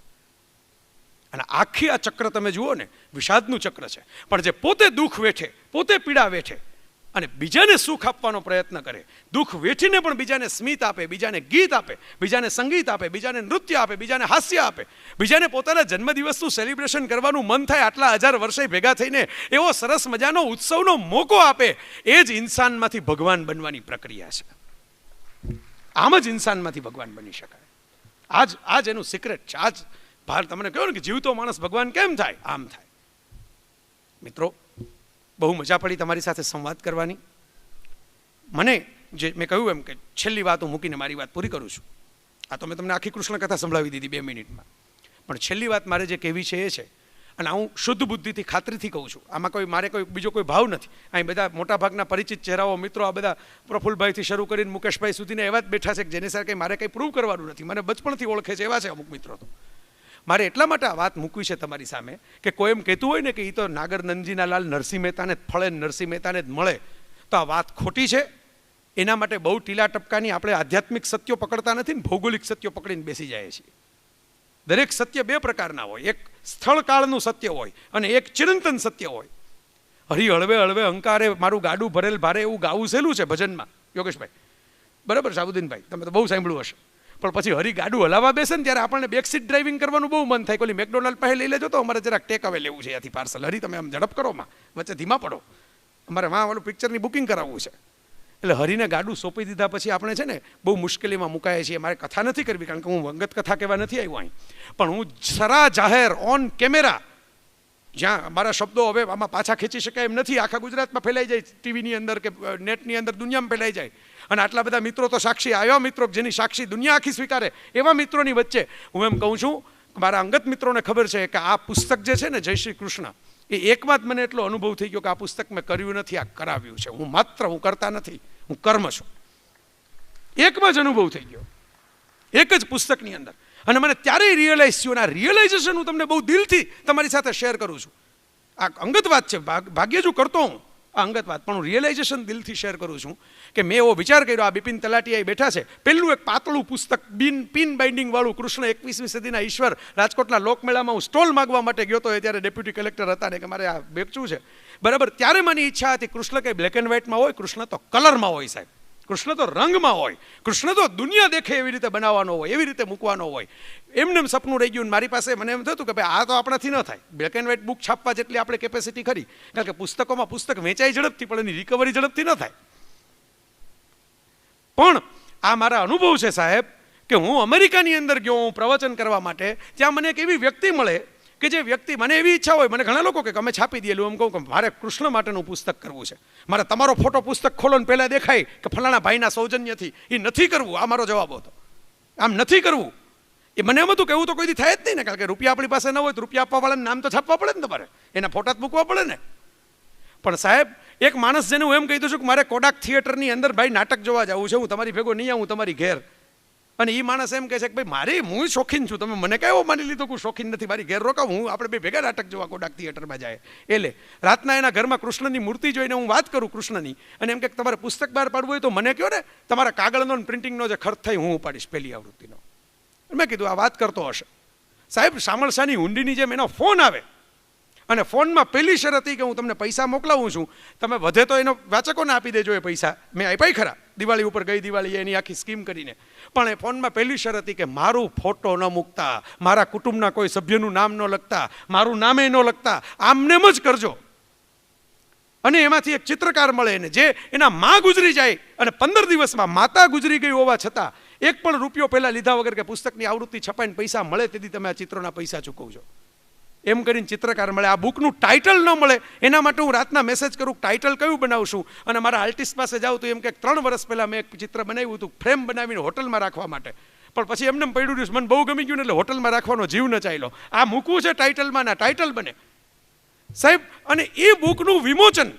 અને આખી આ ચક્ર તમે જુઓ ને, વિષાદનું ચક્ર છે. પણ જે પોતે દુઃખ વેઠે, પોતે પીડા વેઠે અને બીજાને સુખ આપવાનો પ્રયત્ન કરે, દુઃખ વેઠીને પણ બીજાને સ્મિત આપે, બીજાને ગીત આપે, બીજાને સંગીત આપે, બીજાને નૃત્ય આપે, બીજાને હાસ્ય આપે, બીજાને પોતાના જન્મદિવસનું સેલિબ્રેશન કરવાનું મન થાય આટલા 1000 વર્ષે ભેગા થઈને એવો સરસ મજાનો ઉત્સવનો મોકો આપે, એ જ ઇન્સાનમાંથી ભગવાન બનવાની પ્રક્રિયા છે. આમ જ ઇન્સાનમાંથી ભગવાન બની શકાય. આજ એનું સિક્રેટ છે. આજ તમને કહ્યું ને કે જીવતો માણસ ભગવાન કેમ થાય? આમ થાય. મિત્રો, બહુ મજા પડી તમારી સાથે સંવાદ કરવાની. મને જે મેં કહ્યું એમ કે છેલ્લી વાત હું મૂકીને મારી વાત પૂરી કરું છું. આ તો મેં તમને આખી કૃષ્ણ કથા સંભળાવી દીધી 2 મિનિટમાં. પણ છેલ્લી વાત મારે જે કહેવી છે એ છે, અને હું શુદ્ધ બુદ્ધિથી ખાતરીથી કહું છું, આમાં મારે બીજો કોઈ ભાવ નથી. અહીં બધા મોટાભાગના પરિચિત ચહેરાઓ, મિત્રો, આ બધા પ્રફુલ્લભાઈથી શરૂ કરીને મુકેશભાઈ સુધીને એવા જ બેઠા છે કે જેની સાથે મારે કંઈ પ્રૂવ કરવાનું નથી. મને બચપણથી ઓળખે છે એવા છે અમુક મિત્રો. તો મારે એટલા માટે આ વાત મૂકવી છે તમારી સામે કે કોઈ એમ કહેતું હોય ને કે એ તો નાગર નંદજીના લાલ નરસિંહ મહેતાને જ ફળે, નરસિંહ મહેતાને જ મળે, તો આ વાત ખોટી છે. એના માટે બહુ ટીલા ટપકાની આપણે આધ્યાત્મિક સત્યો પકડતા નથી ને ભૌગોલિક સત્યો પકડીને બેસી જાય છીએ. દરેક સત્ય 2 પ્રકારના હોય, એક સ્થળ કાળનું સત્ય હોય અને એક ચિરંતન સત્ય હોય. હરી હળવે હળવે અંકારે મારું ગાડું ભરેલ ભારે એવું ગાવું સહેલું છે ભજનમાં, યોગેશભાઈ, બરાબર? શાહબુદ્દીનભાઈ, તમે તો બહુ સાંભળ્યું હશે. પણ પછી હરી ગાડું હલાવવા બેસે ને ત્યારે આપણને બેક સીટ ડ્રાઇવિંગ કરવાનું બહુ મન થાય. કોલી મેકડોનાલ્ડ પાસે લઈ લેજો તો અમારે જરાક ટેક અવે લેવું છે ત્યાંથી પાર્સલ. હરી તમે આમ ઝડપ કરો, માં વચ્ચે ધીમા પડો, અમારે વાં પિક્ચરની બુકિંગ કરાવવું છે. એટલે હરીને ગાડું સોંપી દીધા પછી આપણે છે ને બહુ મુશ્કેલીમાં મુકાયા છીએ. મારે કથા નથી કરવી કારણ કે હું વંગત કથા કહેવા નથી આવ્યો અહીં, પણ હું સરા જાહેર ઓન કેમેરા, જ્યાં મારા શબ્દો હવે આમાં પાછા ખેંચી શકાય એમ નથી, આખા ગુજરાતમાં ફેલાઈ જાય, ટીવીની અંદર કે નેટની અંદર દુનિયામાં ફેલાઈ જાય, અને આટલા બધા મિત્રો તો સાક્ષી, આવ્યા મિત્રો જેની સાક્ષી દુનિયા આખી સ્વીકારે, એવા મિત્રોની વચ્ચે હું એમ કહું છું, મારા અંગત મિત્રોને ખબર છે કે આ પુસ્તક જે છે ને જય શ્રી કૃષ્ણ, એ એકમાં જ મને એટલો અનુભવ થઈ ગયો કે આ પુસ્તક મેં કર્યું નથી, આ કરાવ્યું છે. હું કરતા નથી, હું કર્મ છું. એકમાં જ અનુભવ થઈ ગયો, એક જ પુસ્તકની અંદર. અને મને ત્યારે રિયલાઇઝ થયું, અને આ રિયલાઇઝેશન હું તમને બહુ દિલથી તમારી સાથે શેર કરું છું. આ અંગત વાત છે, ભાગ્યે જ કરતો હું આ અંગત વાત, પણ હું રિયલાઇઝેશન દિલથી શેર કરું છું કે મેં એવો વિચાર કર્યો, આ બિપિન તલાટીયા બેઠા છે, પહેલું એક પાતળું પુસ્તક પિન બાઇન્ડિંગ વાળું, કૃષ્ણ 21મી સદીના ઈશ્વર, રાજકોટના લોકમેળામાં હું સ્ટોલ માગવા માટે ગયો હતો, ત્યારે ડેપ્યુટી કલેક્ટર હતા ને કે મારે આ વેચવું છે, બરાબર? ત્યારે મને ઈચ્છા હતી, કૃષ્ણ કંઈ બ્લેક એન્ડ વ્હાઇટમાં હોય, કૃષ્ણ તો કલરમાં હોય સાહેબ, કૃષ્ણ તો રંગમાં હોય, કૃષ્ણ તો દુનિયા દેખે એવી રીતે બનાવવાનો હોય, એવી રીતે મૂકવાનો હોય. એમને સપનું રહી ગયું. મારી પાસે મને એમ થતું કે ભાઈ આ તો આપણાથી ન થાય, બ્લેક એન્ડ વ્હાઇટ બુક છાપવા જેટલી આપણે કેપેસિટી ખરી, કારણ કે પુસ્તકોમાં પુસ્તક વેચાય ઝડપથી પણ એની રિકવરી ઝડપથી ન થાય. પણ આ મારા અનુભવ છે સાહેબ કે હું અમેરિકાની અંદર ગયો, હું પ્રવચન કરવા માટે, ત્યાં મને એક એવી વ્યક્તિ મળે કે જે વ્યક્તિ, મને એવી ઈચ્છા હોય, મને ઘણા લોકો કે અમે છાપી દઈએલું, એમ કહું કે મારે કૃષ્ણ માટેનું પુસ્તક કરવું છે, મારે તમારો ફોટો પુસ્તક ખોલો ને પહેલાં દેખાય કે ફલાણા ભાઈના સૌજન્યથી, એ નથી કરવું. આ મારો જવાબ હતો, આમ નથી કરવું. એ મને એમ હતું કે એવું તો કોઈથી થાય જ નહીં ને, કારણ કે રૂપિયા આપણી પાસે ન હોય તો રૂપિયા આપવાવાળાને નામ તો છાપવા પડે ને, તમારે એના ફોટા જ મૂકવા પડે ને. પણ સાહેબ, એક માણસ જેને હું એમ કહી દઉં છું કે મારે કોડાક થિયેટરની અંદર ભાઈ નાટક જોવા જવું છે, હું તમારી ભેગો નહીં આવું તમારી ઘેર, અને એ માણસ એમ કહે છે કે ભાઈ હું શોખીન છું, તમે મને કયો માની લીધો કે હું શોખીન નથી, મારી ઘેર રોકાવ, હું આપણે બે ભેગા નાટક જોવા કોડાક થિયેટરમાં જાય. એટલે રાતના એના ઘરમાં કૃષ્ણની મૂર્તિ જોઈને હું વાત કરું કૃષ્ણની, અને એમ કે તમારે પુસ્તક બહાર પાડવું હોય તો મને કહો ને, તમારા કાગળનો પ્રિન્ટિંગનો જે ખર્ચ થાય હું ઉપાડીશ પહેલી આવૃત્તિનો. મેં કીધું આ વાત કરતો હશે. સાહેબ શામળશાની હુંડીની જેમ એનો ફોન આવે, અને ફોનમાં પહેલી શરત એ કે હું તમને પૈસા મોકલાવું છું, તમે વધે તો એનો વાચકોને આપી દેજો એ પૈસા. મેં આપ્યા ખરા દિવાળી ઉપર, ગઈ દિવાળી એની આખી સ્કીમ કરીને, પણ એ ફોનમાં પહેલી શરત એ કે મારું ફોટો ન મૂકતા, મારા કુટુંબના કોઈ સભ્યનું નામ ન લખતા, મારું નામે ન લખતા, આમનેમ જ કરજો. અને એમાંથી એક ચિત્રકાર મળે ને જે એના માં ગુજરી જાય અને 15 દિવસમાં માતા ગુજરી ગઈ હોવા છતાં એક પણ રૂપિયો પહેલા લીધા વગર કે પુસ્તકની આવૃત્તિ છપાઈને પૈસા મળે તેથી તમે આ ચિત્રોના પૈસા ચૂકવજો, એમ કરીને ચિત્રકાર મળે. આ બુકનું ટાઇટલ ન મળે એના માટે હું રાતના મેસેજ કરું ટાઇટલ કયું બનાવશું, અને મારા આર્ટિસ્ટ પાસે જાઉં તો એમ કે 3 વર્ષ પહેલાં મેં એક ચિત્ર બનાવ્યું હતું ફ્રેમ બનાવીને હોટલમાં રાખવા માટે, પણ પછી એમને પડ્યું રહ્યું, મને બહુ ગમી ગયું એટલે હોટલમાં રાખવાનો જીવ ન ચાલ્યો. આ મૂકવું છે ટાઇટલમાં, ના ટાઇટલ બને સાહેબ. અને એ બુકનું વિમોચન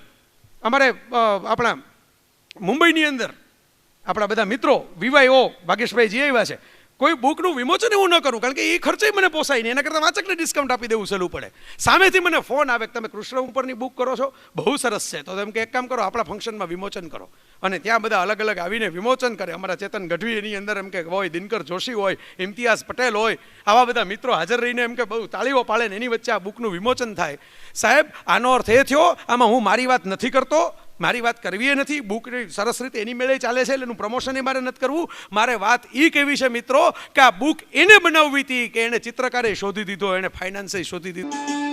અમારે આપણા મુંબઈની અંદર આપણા બધા મિત્રો VYO ભાગેશભાઈ જે આવ્યા છે, કોઈ બુકનું વિમોચન એવું ન કરું, કારણ કે એ ખર્ચે મને પોસાય નહીં, એના કરતાં વાચકને ડિસ્કાઉન્ટ આપી દેવું સહેલું પડે. સામેથી મને ફોન આવે કે તમે કૃષ્ણ ઉપરની બુક કરો છો, બહુ સરસ છે, તો એમ કે એક કામ કરો આપણા ફંક્શનમાં વિમોચન કરો. અને ત્યાં બધા અલગ અલગ આવીને વિમોચન કરે. અમારા ચેતન ગઢવી એની અંદર એમ કે હોય, દિનકર જોશી હોય, ઇમ્તિયાઝ પટેલ હોય, આવા બધા મિત્રો હાજર રહીને એમ કે બહુ તાળીઓ પાડે ને એની વચ્ચે આ બુકનું વિમોચન થાય. સાહેબ આનો અર્થ એ થયો, આમાં હું મારી વાત નથી કરતો, મારી વાત કરવી એ નથી, બુક સરસ રીતે એની મેળે ચાલે છે એટલે એનું પ્રમોશન એ મારે નથી કરવું. મારે વાત એ કેવી છે મિત્રો કે આ બુક એને બનાવવી હતી કે એને ચિત્રકારે શોધી દીધો, એને ફાઇનાન્સે શોધી દીધો.